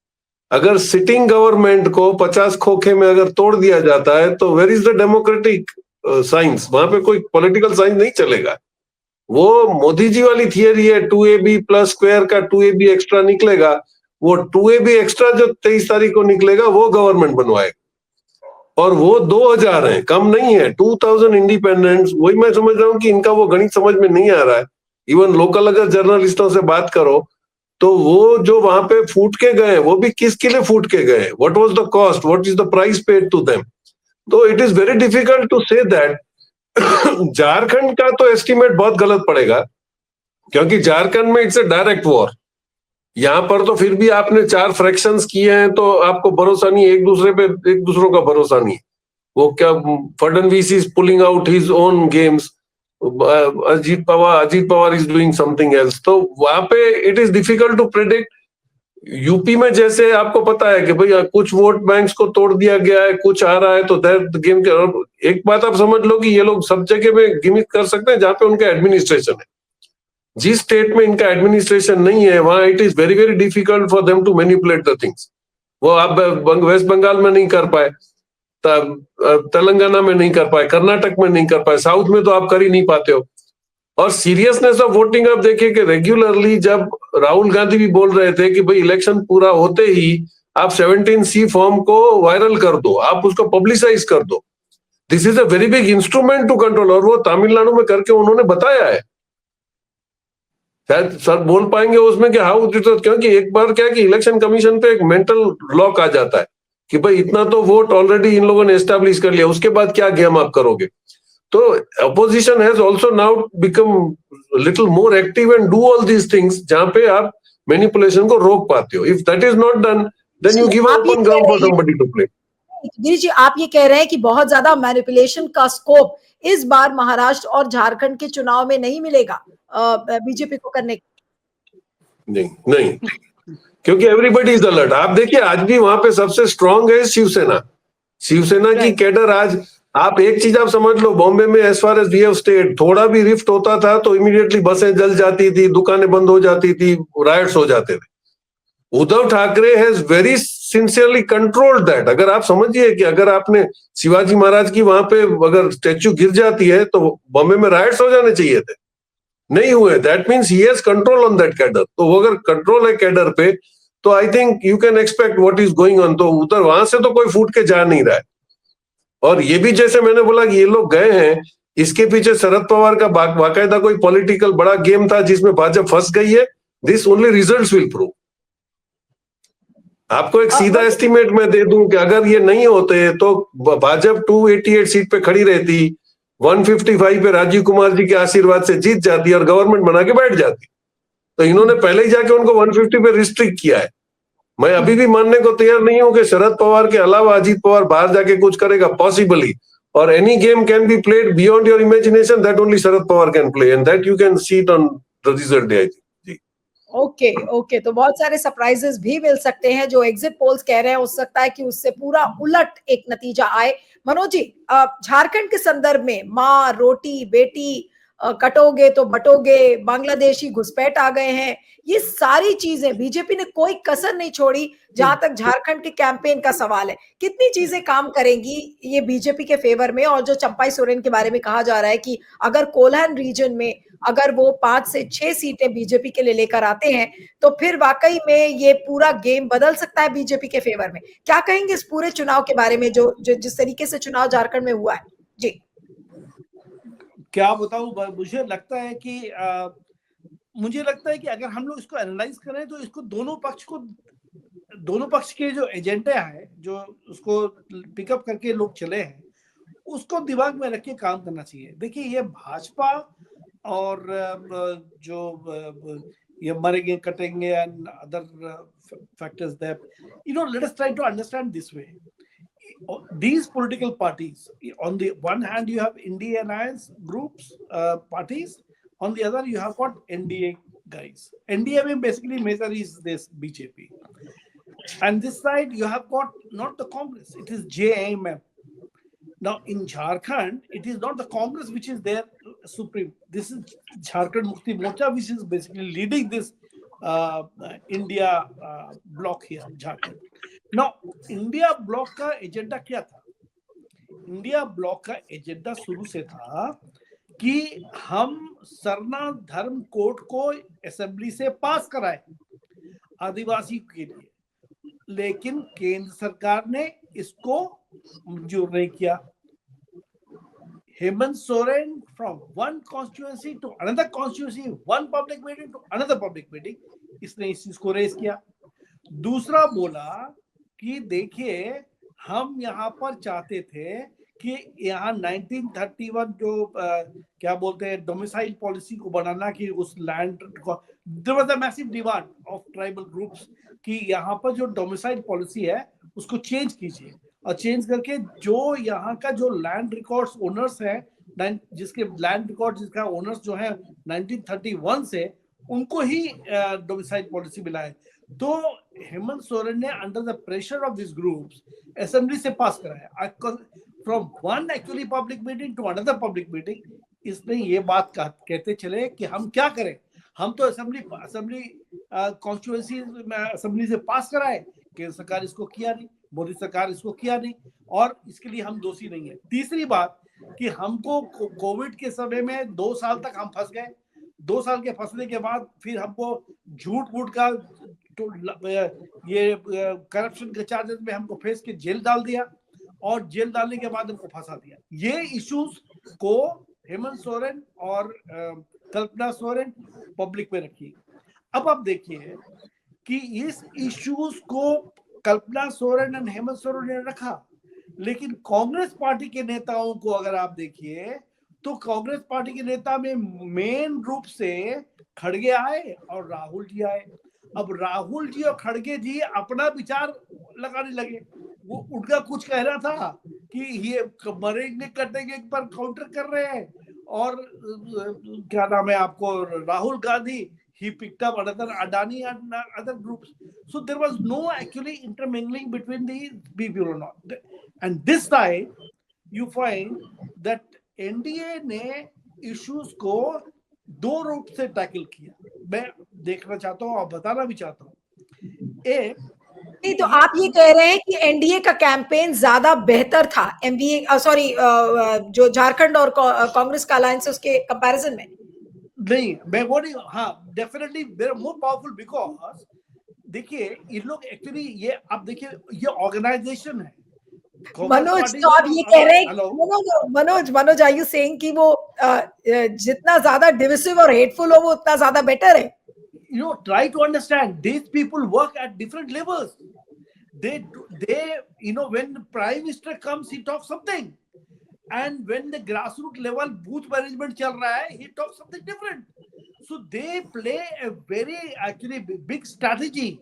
अगर सिटिंग गवर्नमेंट को 50 खोखे में अगर तोड़ दिया जाता है तो where is the democratic science? वहां पे कोई पॉलिटिकल साइंस नहीं चलेगा। वो मोदी जी वाली थियरी है, 2AB प्लस स्क्वायर का 2AB एक्स्ट्रा निकलेगा, वो 2AB एक्स्ट्रा जो 23 तारीख को निकलेगा वो गवर्नमेंट बनवाएगा। और वो 2000 है, कम नहीं है, 2000 इंडिपेंडेंट्स। वही मैं समझ रहा हूँ कि इनका वो गणित समझ में नहीं आ रहा है। इवन लोकल अगर जर्नलिस्टों से बात करो तो वो जो वहां पे फूट के गए, वो भी किसके लिए फूट के गए, what was the cost, what is the price paid to them. तो it is very difficult to say that. Jharkhand का तो एस्टिमेट बहुत गलत पड़ेगा, क्योंकि झारखंड में इट्स ए डायरेक्ट वॉर। यहां पर तो फिर भी आपने 4 फ्रैक्शंस किए हैं तो आपको भरोसा नहीं, एक दूसरों का भरोसा नहीं। वो क्या, Fadnavis is pulling out his own games, Ajit Pawar is doing something else. तो वहां पे it is difficult to predict. UP में जैसे आपको पता है कि भाई कुछ वोट बैंक्स को तोड़ दिया गया है, कुछ आ रहा है, तो दैट गेम के। एक बात आप समझ लो कि ये लोग सब जगह में गिमिक कर सकते हैं जहां पे उनका एडमिनिस्ट्रेशन है। जिस स्टेट में इनका एडमिनिस्ट्रेशन नहीं है वहां it is very very difficult for them to manipulate the things. वो आप वेस्ट बंगाल में नहीं कर पाए, तेलंगाना में नहीं कर पाए, कर्नाटक में नहीं कर पाए, साउथ में तो आप कर ही नहीं पाते हो। और सीरियसनेस ऑफ वोटिंग आप देखिए कि रेगुलरली जब राहुल गांधी भी बोल रहे थे कि भाई इलेक्शन पूरा होते ही आप 17C फॉर्म को वायरल कर दो, आप उसको पब्लिसाइज कर दो। This is a very big instrument to control, और वो तमिलनाडु में करके उन्होंने बताया है। शायद सर बोल पाएंगे उसमें कि हाउ इट, क्योंकि एक बार क्या कि इलेक्शन कमीशन पे एक मेंटल लॉक आ जाता है कि भाई इतना तो वोट ऑलरेडी इन लोगों ने एस्टेब्लिश कर लिया, उसके बाद क्या गेम आप करोगे। तो opposition has also now become little more active and do all these things जहां पे आप मैनिपुलेशन को रोक पाते हो। If that is not done then you give open ground for somebody to play. Girish ji, आप ये कह रहे हैं कि बहुत ज्यादा मैनिपुलेशन का स्कोप इस बार महाराष्ट्र और झारखंड के चुनाव में नहीं मिलेगा बीजेपी को करने का? नहीं, क्योंकि एवरीबडी इज अलर्ट। आप देखिए आज भी वहां पे सबसे स्ट्रांग है शिवसेना की कैडर। आज आप एक चीज आप समझ लो, बॉम्बे में as far as we have state, थोड़ा भी रिफ्ट होता था तो इमीडिएटली बसें जल जाती थी, दुकानें बंद हो जाती थी, राइट्स हो जाते थे। Uddhav Thackeray has very sincerely controlled that. अगर आप समझिए कि अगर आपने शिवाजी महाराज की वहां पे अगर स्टैच्यू गिर जाती है तो बॉम्बे में राइट्स हो जाने चाहिए थे, नहीं हुए। That means he has control on that cadre. तो वो अगर कंट्रोल है कैडर पे तो I think you can expect what is going on. तो उधर वहां से तो कोई फूट के जा नहीं रहा है। और ये भी जैसे मैंने बोला कि ये लोग गए हैं, इसके पीछे शरद पवार का बाकायदा कोई पॉलिटिकल बड़ा गेम था जिसमें भाजपा फंस गई है। This only results will prove. आपको एक सीधा एस्टिमेट मैं दे दूं कि अगर ये नहीं होते तो भाजपा 288 सीट पे खड़ी रहती, 155 पे राजीव कुमार जी के आशीर्वाद से जीत जाती और गवर्नमेंट बना के बैठ जाती। तो इन्होंने पहले ही जाके उनको 150 पे रिस्ट्रिक्ट किया है। मैं अभी भी मानने को तैयार नहीं हूं कि शरद पवार के अलावा अजीत पवार बाहर जाके कुछ करेगा, पॉसिबली। और any game can be played beyond your imagination, that only Sharad Pawar can play and that you can see it on the result day. Okay, तो बहुत सारे सरप्राइजेस भी मिल सकते हैं। जो एग्जिट पोल्स कह रहे हैं हो सकता है कि उससे पूरा उलट एक नतीजा आए। मनोज जी, झारखंड के संदर्भ में माँ रोटी बेटी कटोगे तो बटोगे, बांग्लादेशी घुसपैठ आ गए हैं, ये सारी चीजें बीजेपी ने कोई कसर नहीं छोड़ी जहां तक झारखंड के कैंपेन का सवाल है। कितनी चीजें काम करेंगी ये बीजेपी के फेवर में? और जो चंपाई सोरेन के बारे में कहा जा रहा है कि अगर कोल्हान रीजन में अगर वो 5 से 6 सीटें बीजेपी के लिए लेकर आते हैं तो फिर वाकई में ये पूरा गेम बदल सकता है बीजेपी के फेवर में। क्या कहेंगे इस पूरे चुनाव के बारे में, जो जिस तरीके से चुनाव झारखंड में हुआ है? जी, क्या बताऊं, मुझे लगता है कि अगर हम लोग इसको एनालाइज करें तो इसको दोनों पक्ष के जो एजेंडा है, जो उसको पिकअप करके लोग चले हैं, उसको दिमाग में रख के काम करना चाहिए। देखिए, ये भाजपा और जो ये मरेंगे कटेंगे and other factors that, let us try to understand this way. These political parties, on the one hand you have India alliance groups, parties, on the other you have got NDA guys. NDA mean basically major is this BJP, and this side you have got not the Congress, it is JMM. Now in Jharkhand it is not the Congress which is there supreme, this is Jharkhand Mukti Morcha which is basically leading this India block here, Jharkhand. Now, India block का agenda क्या था? India block का agenda शुरू से था कि हम सरना धर्म कोड को असेंबली से पास कराए आदिवासी के लिए, लेकिन केंद्र सरकार ने इसको मंजूर नहीं किया। Hemant Soren from one constituency to another constituency, one public meeting to another public meeting, इसने इस चीज को रेज किया। दूसरा बोला कि देखिए, हम यहाँ पर चाहते थे कि यहाँ 1931 जो क्या बोलते हैं डोमिसाइल पॉलिसी को बनाना, कि उस लैंड को, there was a massive demand of tribal groups कि यहाँ पर जो डोमिसाइल पॉलिसी है उसको चेंज कीजिए, और चेंज करके जो यहाँ का जो लैंड रिकॉर्ड्स ओनर्स है, जिसके लैंड रिकॉर्ड जिसका ओनर्स जो है 1931 से, उनको ही डोमिसाइल पॉलिसी मिलाए। तो हेमंत सोरेन ने under the pressure of this groups assembly से पास कराया, from one actually public meeting to another public meeting. इसने ये बात कहते चले कि हम क्या करें, हम तो असेंबली कॉन्स्टिट्यूएंसी असेंबली से पास कराए, केंद्र सरकार इसको किया नहीं, मोदी सरकार इसको किया नहीं, और इसके लिए हम दोषी नहीं है। तीसरी बात कि हमको कोविड के समय में 2 साल तक हम फंस गए। 2 साल के फंसने के बाद फिर हमको झूठ मूठ का तो ये करप्शन के चार्जेस में हमको फेस के जेल डाल दिया, और जेल डालने के बाद हमको फंसा दिया। ये इश्यूज को हेमंत सोरेन और कल्पना सोरेन पब्लिक में रखी। अब आप देखिए कि इस इश्यूज को कल्पना सोरेन और हेमंत सोरेन ने रखा, लेकिन कांग्रेस पार्टी के नेताओं को अगर आप देखिए तो कांग्रेस पार्टी के नेता में मेन रूप से खड़गे आए और राहुल जी आए। अब राहुल जी और खड़गे जी अपना विचार लगाने लगे। वो उनका कुछ कह रहा था कि ये मरेंगे कटेंगे पर काउंटर कर रहे हैं, और क्या नाम है आपको, Rahul Gandhi he picked up another Adani and other groups. So there was no actually intermingling between the people or not. And this time you find that NDA ने issues को 2 रूप से टैकल किया। मैं देखना चाहता हूँ और बताना भी चाहता हूँ। एक, नहीं तो आप ये कह रहे हैं कि एनडीए का कैंपेन ज्यादा बेहतर था एमवीए सॉरी जो झारखंड और कांग्रेस का अलायंस उसके कंपैरिजन में? नहीं, मैं वो नहीं, हाँ definitely very more powerful, because देखिए इन लोग एक्चुअली ये आप देखिए ये ऑर्गेनाइजेशन है। मनोज, तो आप ये कह रहे हैं मनोज आर यू सेइंग कि वो जितना ज्यादा डिविसिव और हेटफुल हो वो उतना ज्यादा बेटर है? You know, try to understand, these people work at different levels. They when the prime minister comes, he talks something, and when the grassroots level booth management chal raha hai, he talks something different. So they play a very actually big strategy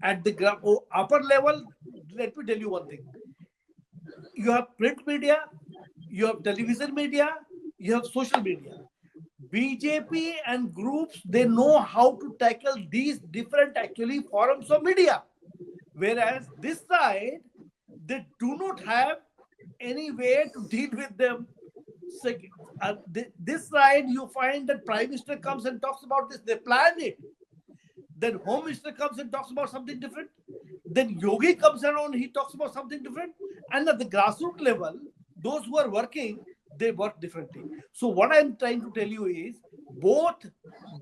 at the upper level. Let me tell you one thing: you have print media, you have television media, you have social media. BJP and groups, they know how to tackle these different actually forms of media, whereas this side they do not have any way to deal with them. This side you find that Prime Minister comes and talks about this, they plan it. Then Home Minister comes and talks about something different. Then Yogi comes around, he talks about something different. And at the grassroots level, those who are working, they work differently. So what I'm trying to tell you is both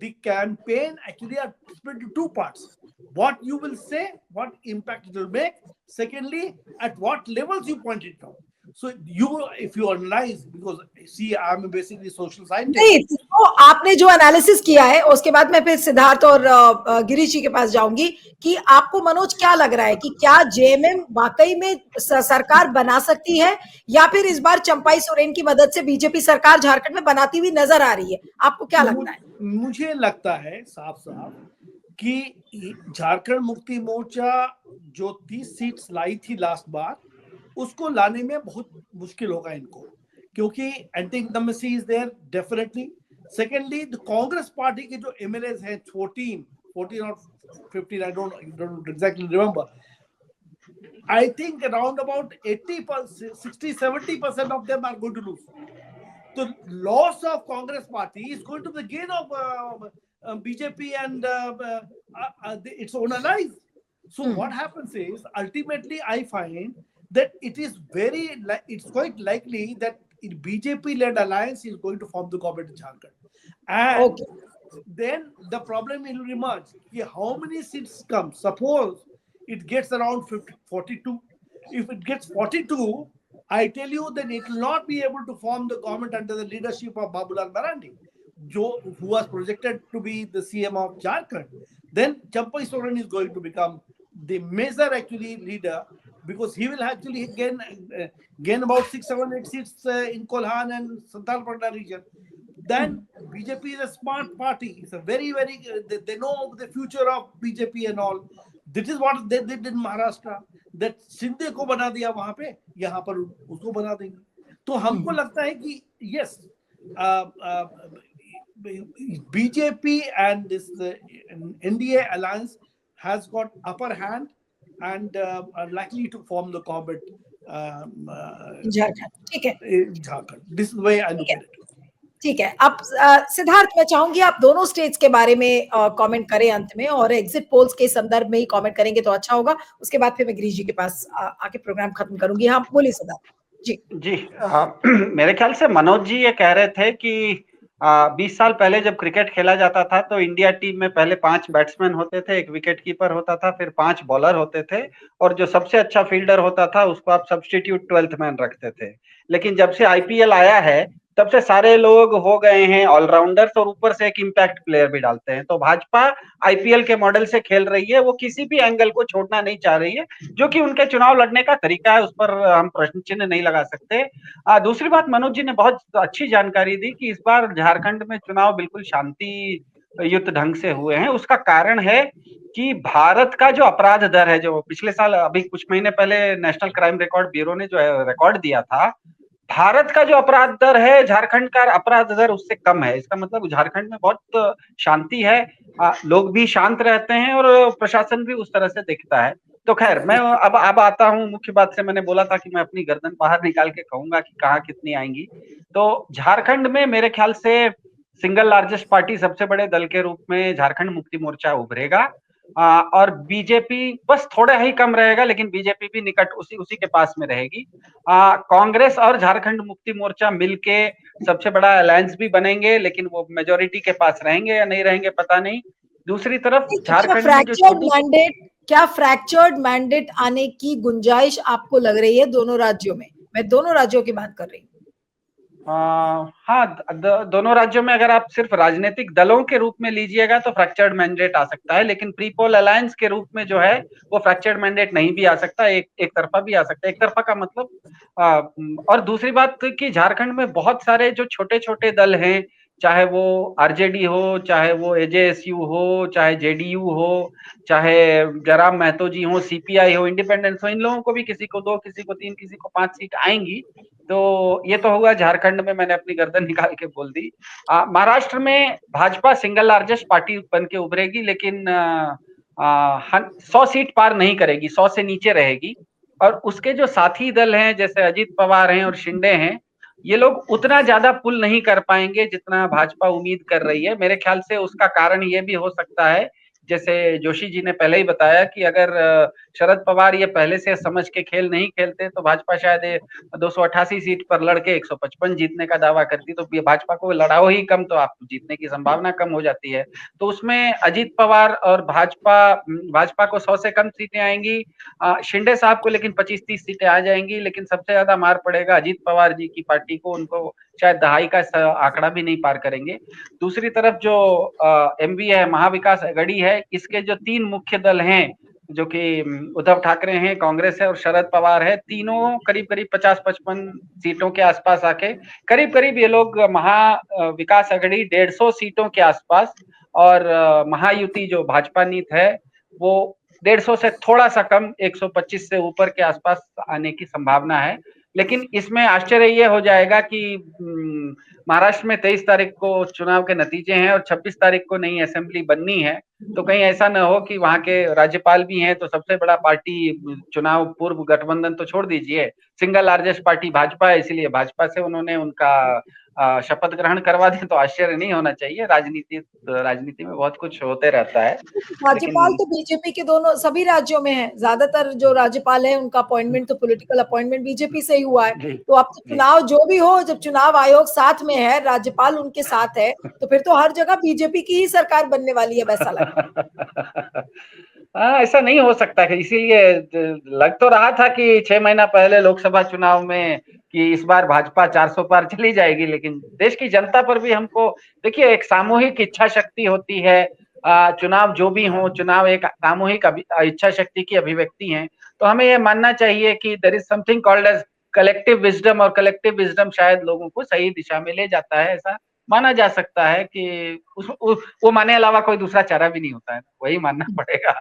the campaign actually are split into 2 parts. What you will say, what impact it will make. Secondly, at what levels you point it out. So if you analyze, because see, I'm basically social scientist. नहीं, तो आपने जो analysis किया है उसके बाद मैं फिर सिद्धार्थ और गिरीश जी के पास जाऊंगी कि आपको मनोज क्या लग रहा है कि क्या जेएमएम वाकई में सरकार बना सकती है, या फिर इस बार चंपाई सोरेन की मदद से बीजेपी सरकार झारखंड में बनाती हुई नजर आ रही है? आपको क्या लगता है? मुझे लगता है साफ साफ कि झारखंड मुक्ति मोर्चा जो 30 सीट्स लाई थी लास्ट बार, उसको लाने में बहुत मुश्किल होगा इनको, क्योंकि anti incumbency is there definitely. Secondly the Congress party के जो एमएलएस हैं 14 और 15, I don't exactly remember, I think around about 60-70% of them are going to lose. तो loss of Congress party is going to the gain of BJP and its own allies. So what happens is ultimately I find that it's quite likely that BJP-led alliance is going to form the government in Jharkhand. And then the problem will emerge. How many seats come? Suppose it gets around 42. If it gets 42, I tell you that it will not be able to form the government under the leadership of Babulal Marandi, who was projected to be the CM of Jharkhand. Then Champai Soren is going to become the major actually leader, because he will actually gain about 6, 7, 8 seats in Kolhan and Santhal Pargana region. Then BJP is a smart party. It's a very, they know the future of BJP and all. This is what they did in Maharashtra. That Shinde को बना दिया वहाँ पे, यहाँ पर उसको बना देंगे. तो हमको लगता है कि yes, BJP and this NDA alliance has got upper hand and are likely to form the government Jharkhand. ठीक है. Jharkhand. This is the way I look at it. ठीक है। अब सिद्धार्थ, मैं चाहूंगी आप दोनों स्टेट्स के बारे में कमेंट करें अंत में, और एग्जिट पोल्स के संदर्भ में ही कमेंट करेंगे तो अच्छा होगा। उसके बाद फिर मैं गिरीश जी के पास आके प्रोग्राम खत्म करूंगी। हाँ, बोलिए सिद्धार्थ जी। जी मेरे ख्याल से मनोज जी ये कह रहे थे कि 20 साल पहले जब क्रिकेट खेला जाता था तो इंडिया टीम में पहले 5 बैट्समैन होते थे, एक विकेट कीपर होता था, फिर 5 बॉलर होते थे, और जो सबसे अच्छा फील्डर होता था उसको आप सब्स्टिट्यूट 12th मैन रखते थे। लेकिन जब से आईपीएल आया है तब से सारे लोग हो गए हैं ऑलराउंडर्स, और ऊपर से एक इम्पैक्ट प्लेयर भी डालते हैं। तो भाजपा आईपीएल के मॉडल से खेल रही है, वो किसी भी एंगल को छोड़ना नहीं चाह रही है, जो कि उनके चुनाव लड़ने का तरीका है, उस पर हम प्रश्न चिन्ह नहीं लगा सकते। दूसरी बात, मनोज जी ने बहुत अच्छी जानकारी दी कि इस बार झारखंड में चुनाव बिल्कुल शांति युक्त ढंग से हुए हैं। उसका कारण है कि भारत का जो अपराध दर है, जो पिछले साल अभी कुछ महीने पहले नेशनल क्राइम रिकॉर्ड ब्यूरो ने जो है रिकॉर्ड दिया था, भारत का जो अपराध दर है झारखंड का अपराध दर उससे कम है। इसका मतलब झारखंड में बहुत शांति है, लोग भी शांत रहते हैं और प्रशासन भी उस तरह से दिखता है। तो खैर, मैं अब आता हूँ मुख्य बात से। मैंने बोला था कि मैं अपनी गर्दन बाहर निकाल के कहूंगा कि कहाँ कितनी आएंगी। तो झारखंड में मेरे ख्याल से सिंगल लार्जेस्ट पार्टी, सबसे बड़े दल के रूप में झारखंड मुक्ति मोर्चा उभरेगा, और बीजेपी बस थोड़ा ही कम रहेगा, लेकिन बीजेपी भी निकट उसी के पास में रहेगी। कांग्रेस और झारखंड मुक्ति मोर्चा मिलके सबसे बड़ा अलायंस भी बनेंगे, लेकिन वो मेजोरिटी के पास रहेंगे या नहीं रहेंगे पता नहीं। दूसरी तरफ झारखंड में जो छोटी, क्या फ्रैक्चर्ड मैंडेट आने की गुंजाइश आपको लग रही है दोनों राज्यों में? मैं दोनों राज्यों की बात कर रही हूँ। हाँ, दोनों राज्यों में अगर आप सिर्फ राजनीतिक दलों के रूप में लीजिएगा तो फ्रैक्चर्ड मैंडेट आ सकता है, लेकिन प्री पोल अलायंस के रूप में जो है वो फ्रैक्चर्ड मैंडेट नहीं भी आ सकता, एक तरफा भी आ सकता है। एक तरफा का मतलब और दूसरी बात कि झारखंड में बहुत सारे जो छोटे छोटे दल हैं, चाहे वो आरजेडी हो, चाहे वो एजेएसयू हो, चाहे जेडीयू हो, चाहे जयराम महतो जी हो, सीपीआई हो, इंडिपेंडेंस हो, इन लोगों को भी किसी को 2, किसी को 3, किसी को 5 सीट आएंगी। तो ये तो होगा झारखंड में, मैंने अपनी गर्दन निकाल के बोल दी। महाराष्ट्र में भाजपा सिंगल लार्जेस्ट पार्टी बन के उभरेगी, लेकिन 100 सीट पार नहीं करेगी, 100 से नीचे रहेगी। और उसके जो साथी दल हैं, जैसे अजित पवार हैं और शिंदे हैं, ये लोग उतना ज्यादा पुल नहीं कर पाएंगे जितना भाजपा उम्मीद कर रही है। मेरे ख्याल से उसका कारण ये भी हो सकता है, जैसे जोशी जी ने पहले ही बताया, कि अगर शरद पवार ये पहले से समझ के खेल नहीं खेलते तो भाजपा शायद 288 सीट पर लड़के 155 जीतने का दावा करती, तो ये भाजपा को लड़ाओ ही कम तो आप जीतने की संभावना कम हो जाती है। तो उसमें अजित पवार और भाजपा को 100 से कम सीटें आएंगी, शिंदे साहब को लेकिन 25-30 सीटें आ जाएंगी, लेकिन सबसे ज्यादा मार पड़ेगा अजित पवार जी की पार्टी को, उनको शायद दहाई का आंकड़ा भी नहीं पार करेंगे। दूसरी तरफ जो एमवी है, महाविकास अघड़ी है, इसके जो 3 मुख्य दल हैं, जो कि उद्धव ठाकरे हैं, कांग्रेस है और शरद पवार है, तीनों करीब करीब 50-55 सीटों के आसपास आके करीब करीब ये लोग महाविकास अघड़ी 150 सीटों के आसपास, और महायुति जो भाजपा नीत है वो 150 से थोड़ा सा कम 125 से ऊपर के आसपास आने की संभावना है। लेकिन इसमें आश्चर्य ये हो जाएगा कि महाराष्ट्र में 23 तारीख को चुनाव के नतीजे हैं और 26 तारीख को नई असेंबली बननी है, तो कहीं ऐसा न हो कि वहां के राज्यपाल भी हैं, तो सबसे बड़ा पार्टी चुनाव पूर्व गठबंधन तो छोड़ दीजिए, सिंगल लार्जेस्ट पार्टी भाजपा है, इसलिए भाजपा से उन्होंने उनका शपथ ग्रहण करवा दें तो आश्चर्य नहीं होना चाहिए। राजनीति में बहुत कुछ होते रहता है। राज्यपाल तो बीजेपी के दोनों सभी राज्यों में है, ज्यादातर जो राज्यपाल है उनका अपॉइंटमेंट तो पॉलिटिकल अपॉइंटमेंट बीजेपी से ही हुआ है। तो अब तो चुनाव जो भी हो, जब चुनाव आयोग साथ में है, राज्यपाल उनके साथ है, तो फिर तो हर जगह बीजेपी की ही सरकार बनने वाली है, वैसा लगता है। ऐसा नहीं हो सकता है, इसीलिए लग तो रहा था कि 6 महीना पहले लोकसभा चुनाव में कि इस बार भाजपा 400 पार चली जाएगी, लेकिन देश की जनता पर भी हमको देखिए, एक सामूहिक इच्छा शक्ति होती है। चुनाव जो भी हो, चुनाव एक सामूहिक इच्छा शक्ति की अभिव्यक्ति है। तो हमें ये मानना चाहिए कि there is something called as collective wisdom, और कलेक्टिव विजडम शायद लोगों को सही दिशा में ले जाता है, ऐसा माना जा सकता है कि वो माने अलावा कोई दूसरा चारा भी नहीं होता है, वही मानना पड़ेगा।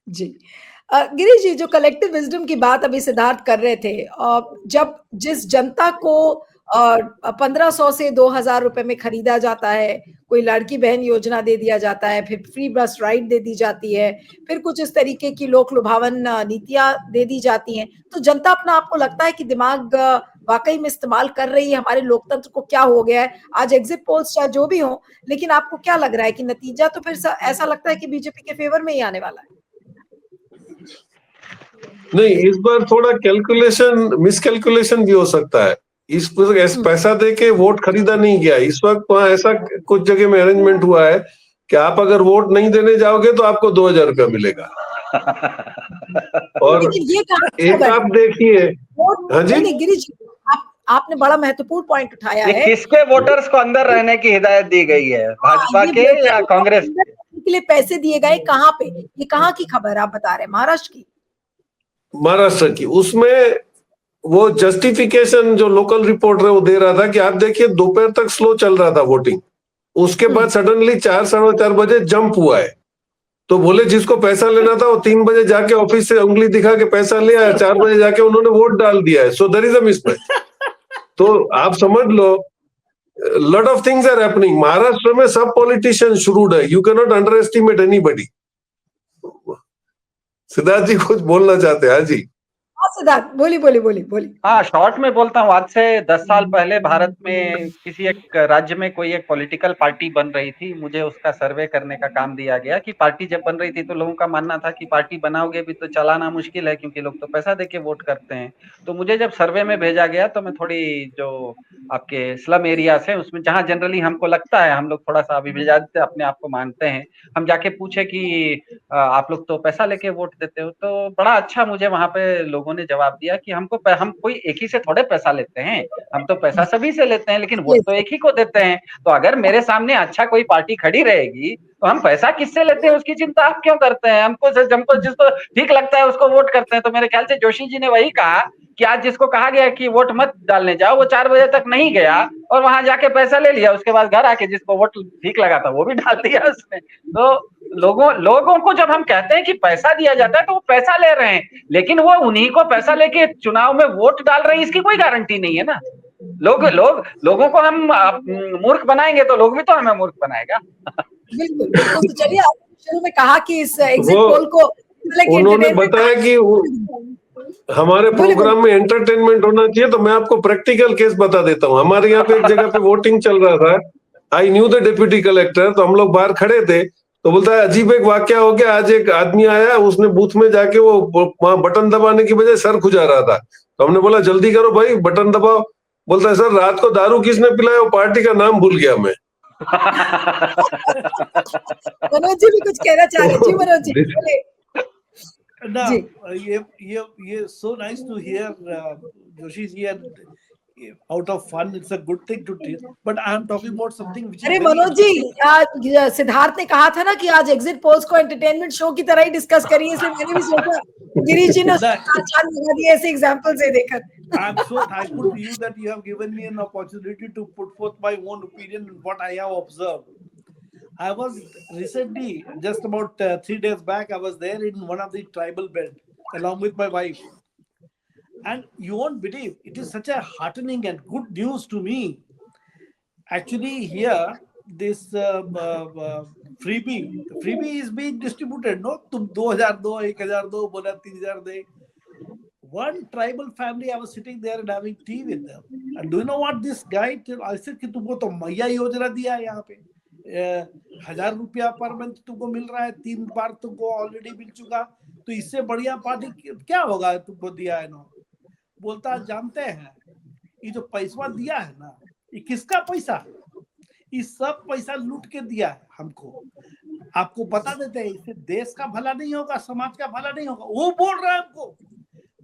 जी। गिरीश जी, जो कलेक्टिव विजडम की बात अभी सिद्धार्थ कर रहे थे, जब जिस जनता को और 1500 से 2000 रुपए में खरीदा जाता है, कोई लड़की बहन योजना दे दिया जाता है, फिर फ्री बस राइड दे दी जाती है, फिर कुछ इस तरीके की लोक लुभावन नीतियां दे दी जाती हैं। तो जनता अपना आपको लगता है कि दिमाग वाकई में इस्तेमाल कर रही है? हमारे लोकतंत्र को क्या हो गया है? आज एग्जिट पोल्स चाहे जो भी हो, लेकिन आपको क्या लग रहा है कि नतीजा तो फिर ऐसा लगता है कि बीजेपी के फेवर में ही आने वाला है? नहीं, इस बार थोड़ा कैलकुलेशन मिसकैलकुलेशन भी हो सकता है। इस पैसा दे के वोट खरीदा नहीं गया। इस वक्त वहां ऐसा कुछ जगह में अरेंजमेंट हुआ है कि आप अगर वोट नहीं देने जाओगे तो आपको 2000 रुपया मिलेगा। और लेकिन ये एक आप देखिए, हाँ जी, नहीं गिरीश जी, आपने बड़ा महत्वपूर्ण पॉइंट उठाया ये है। किसके वोटर्स को अंदर रहने की हिदायत दी गई है, भाजपा ये के या वोटर को कांग्रेस अंदर रखने के लिए पैसे दिए गए, कहाँ पे? ये कहाँ की खबर आप बता रहे हैं? महाराष्ट्र की? महाराष्ट्र की। उसमें वो जस्टिफिकेशन जो लोकल रिपोर्टर है वो दे रहा था कि आप देखिए दोपहर तक स्लो चल रहा था वोटिंग, उसके बाद सडनली 4 साढ़े 4 बजे जंप हुआ है। तो बोले जिसको पैसा लेना था वो 3 बजे जाके ऑफिस से उंगली दिखा के पैसा ले आया, 4 बजे जाके उन्होंने वोट डाल दिया है। So there is a mismatch. तो आप समझ लो, lot of things are happening. Maharashtra में सब पॉलिटिशियन शुरूड है। You can not underestimate anybody. Siddharth ji कुछ बोलना चाहते हैं? हाँ जी। हाँ सिद्धार्थ, बोली। हाँ, शॉर्ट में बोलता हूँ। आज से 10 साल पहले भारत में किसी एक राज्य में कोई एक पॉलिटिकल पार्टी बन रही थी। मुझे उसका सर्वे करने का काम दिया गया कि पार्टी जब बन रही थी तो लोगों का मानना था कि पार्टी बनाओगे भी तो चलाना मुश्किल है, क्योंकि लोग तो पैसा देके वोट करते हैं। तो मुझे जब सर्वे में भेजा गया तो मैं थोड़ी जो आपके स्लम एरियाज है उसमें, जहाँ जनरली हमको लगता है हम लोग थोड़ा सा अभिजात अपने आप को मानते हैं, हम जाके पूछे कि आप लोग तो पैसा लेके वोट देते हो। तो बड़ा अच्छा मुझे वहां पे लोगों ने जवाब दिया कि हम कोई एक ही से थोड़े पैसा लेते हैं, हम तो पैसा सभी से लेते हैं, लेकिन वोट तो एक ही को देते हैं। तो अगर मेरे सामने अच्छा कोई पार्टी खड़ी रहेगी तो हम पैसा किससे लेते हैं उसकी चिंता आप क्यों करते हैं? हमको जिसको ठीक लगता है उसको वोट करते हैं। तो मेरे ख्याल से जोशी जी ने वही कहा कि आज जिसको कहा गया कि वोट मत डालने जाओ, वो 4 बजे तक नहीं गया और वहां जाके पैसा ले लिया। उसके बाद घर आके जिसको वोट ठीक लगा था वो भी डाल दिया उसने। तो लोगों को जब हम कहते हैं कि पैसा दिया जाता है तो वो पैसा ले रहे हैं, लेकिन वो उन्हीं को पैसा लेके चुनाव में वोट डाल रहे हैं, इसकी कोई गारंटी नहीं है ना। लोगों को हम मूर्ख बनाएंगे तो लोग भी तो हमें मूर्ख बनाएगा। बिल्कुल। तो चलिए, आपने शुरू में कहा कि इस एग्जिट पोल को उन्होंने बताया कि हमारे प्रोग्राम में एंटरटेनमेंट होना चाहिए। तो मैं आपको प्रैक्टिकल केस बता देता हूँ। हमारे यहाँ पे एक जगह पे वोटिंग चल रहा था। I knew the deputy collector. तो हम लोग बाहर खड़े थे तो बोलता है अजीब एक वाकया हो गया। आज एक आदमी आया, उसने बूथ में जाके वो वहां बटन दबाने की बजाय सर खुजा रहा था। तो हमने बोला जल्दी करो भाई, बटन दबाओ। बोलता है सर रात को दारू किसने पिलाया, वो पार्टी का नाम भूल गया मैं। मनोज जी भी कुछ कहना चाह रहे। जी मनोज जी बोले। No, ये so nice to hear Joshi ji, and out of fun it's a good thing to teach. But I am talking about something which is अरे very मनोज जी, आज सिद्धार्थ ने कहा था ना कि आज एग्जिट पोल्स को एंटरटेनमेंट शो की तरह ही डिस्कस करिए, इसलिए मैंने भी सोचा गिरीश जी ने चांद लगा दिया ऐसे एग्जांपल से देकर। I am so thankful to you that you have given me an opportunity to put forth my own opinion on what I have observed. I was recently, just about 3 days back, I was there in one of the tribal belt along with my wife. And you won't believe, it is such a heartening and good news to me. Actually, here, this freebie is being distributed. No, तुम 2000 दो, 1000 दो, बोला 3000 दे. One tribal family, I was sitting there and having tea with them. And do you know what this guy? I said कि तुमको तो मैया योजना दिया है यहाँ पे, 1000 रुपया पर मंथ तुमको मिल रहा है, 3 बार तुमको ऑलरेडी मिल चुका, तो इससे बढ़िया पार्टी क्या होगा तुमको दिया है ना। बोलता जानते हैं ये जो पैसा दिया है ना, ये किसका पैसा है? ये सब पैसा लूट के दिया है हमको। आपको बता देते हैं इससे देश का भला नहीं होगा, समाज का भला नहीं होगा। वो बोल रहा है हमको।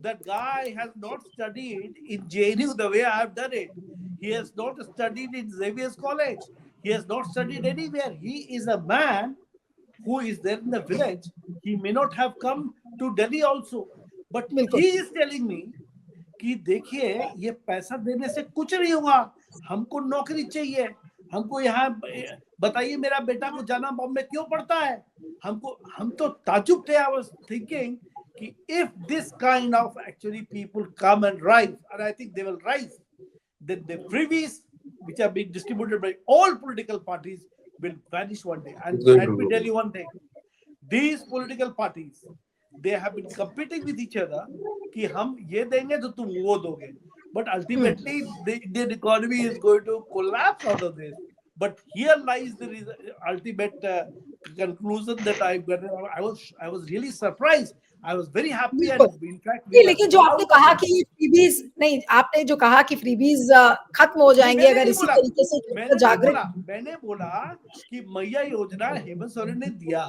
That guy has not studied in JNU the way I have done it. He has not studied in Xavier's College. He has not studied anywhere. He is a man who is there in the village. He may not have come to Delhi also, but he is telling me कि देखिए ये पैसा देने से कुछ नहीं होगा, हमको नौकरी चाहिए, हमको यहाँ बताइए मेरा बेटा को जाना बॉम्बे क्यों पड़ता है हमको। हम तो ताजुब थे। I was thinking कि if this kind of actually people come and rise, and I think they will rise, then the freebies which are being distributed by all political parties will vanish one day. And let me tell you one thing, these political parties, they have been competing with each other कि हम ये देंगे तो तुम वो दोगे, but ultimately the Indian economy is going to collapse out of this. But here lies the ultimate conclusion that I was really surprised. I was very happy, and in fact, लेकिन जो आपने कहा कि ये फ्रीबीज नहीं, आपने जो कहा कि फ्रीबीज खत्म हो जाएंगे अगर इसी तरीके से जागरूक, मैंने बोला कि मैया योजना हेमंत सोरेन ने दिया,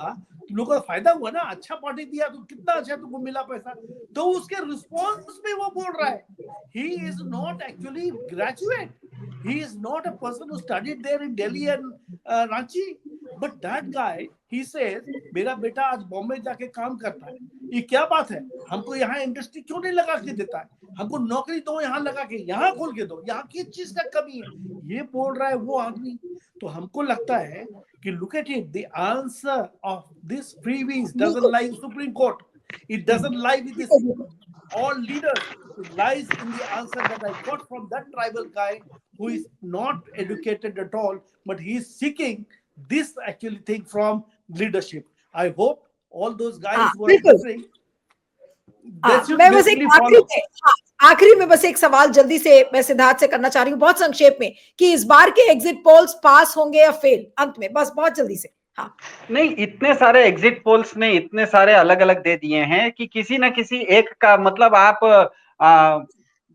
तुम लोगों का फायदा हुआ ना, अच्छा पार्टी दिया तो कितना अच्छा तुमको मिला पैसा, तो उसके रिस्पॉन्स में वो बोल रहा है he is not actually graduate, he is not a person who studied there in Delhi and Ranchi, but that guy he says मेरा बेटा आज बॉम्बे जाके काम करता है, ये क्या बात है, हमको यहाँ इंडस्ट्री क्यों नहीं लगा के देता है, हमको नौकरी दो, यहाँ लगा के, यहाँ खोल के दो, यहाँ किस चीज का कमी है, ये बोल रहा है वो आदमी। तो हमको लगता है कि look at it, the answer of this freebies doesn't lie in Supreme Court, it doesn't lie with this all leaders, it lies in the answer that I got from that tribal guy who is not educated at all, but he is seeking this actually thing from leadership. I hope all those guys who are listening, they should मैं बस basically आखिरी में बस एक सवाल जल्दी से मैं सिद्धार्थ से करना चाह रही हूँ, बहुत संक्षेप में, कि इस बार के एग्जिट पोल्स पास होंगे या फेल, अंत में बस बहुत जल्दी से। हाँ नहीं, इतने सारे एग्जिट पोल्स ने इतने सारे अलग अलग दे दिए हैं कि किसी ना किसी एक का मतलब आप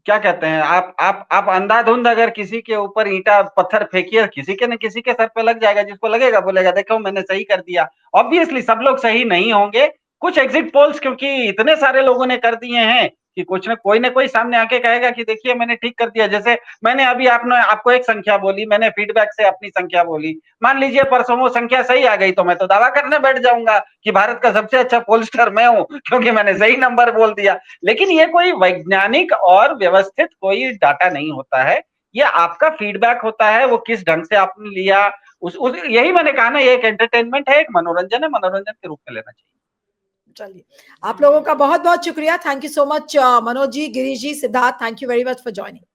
क्या कहते हैं, आप अंधाधुंध अगर किसी के ऊपर ईंटा पत्थर फेंकिए, किसी के न किसी के सर पे लग जाएगा, जिसको लगेगा बोलेगा देखो मैंने सही कर दिया। ऑब्वियसली सब लोग सही नहीं होंगे, कुछ एग्जिट पोल्स क्योंकि इतने सारे लोगों ने कर दिए हैं कि कुछ न कोई सामने आके कहेगा कि देखिए मैंने ठीक कर दिया। जैसे मैंने अभी आपको एक संख्या बोली, मैंने फीडबैक से अपनी संख्या बोली, मान लीजिए परसों वो संख्या सही आ गई तो मैं तो दावा करने बैठ जाऊंगा कि भारत का सबसे अच्छा पोलस्टर मैं हूं क्योंकि मैंने सही नंबर बोल दिया। लेकिन ये कोई वैज्ञानिक और व्यवस्थित कोई डाटा नहीं होता है, ये आपका फीडबैक होता है, वो किस ढंग से आपने लिया। यही मैंने कहा ना, ये एक एंटरटेनमेंट है, एक मनोरंजन है, मनोरंजन के रूप में लेना चाहिए। चलिए, आप लोगों का बहुत बहुत शुक्रिया, thank you so much Manoj ji, Girish ji, Siddharth, thank you very much for joining.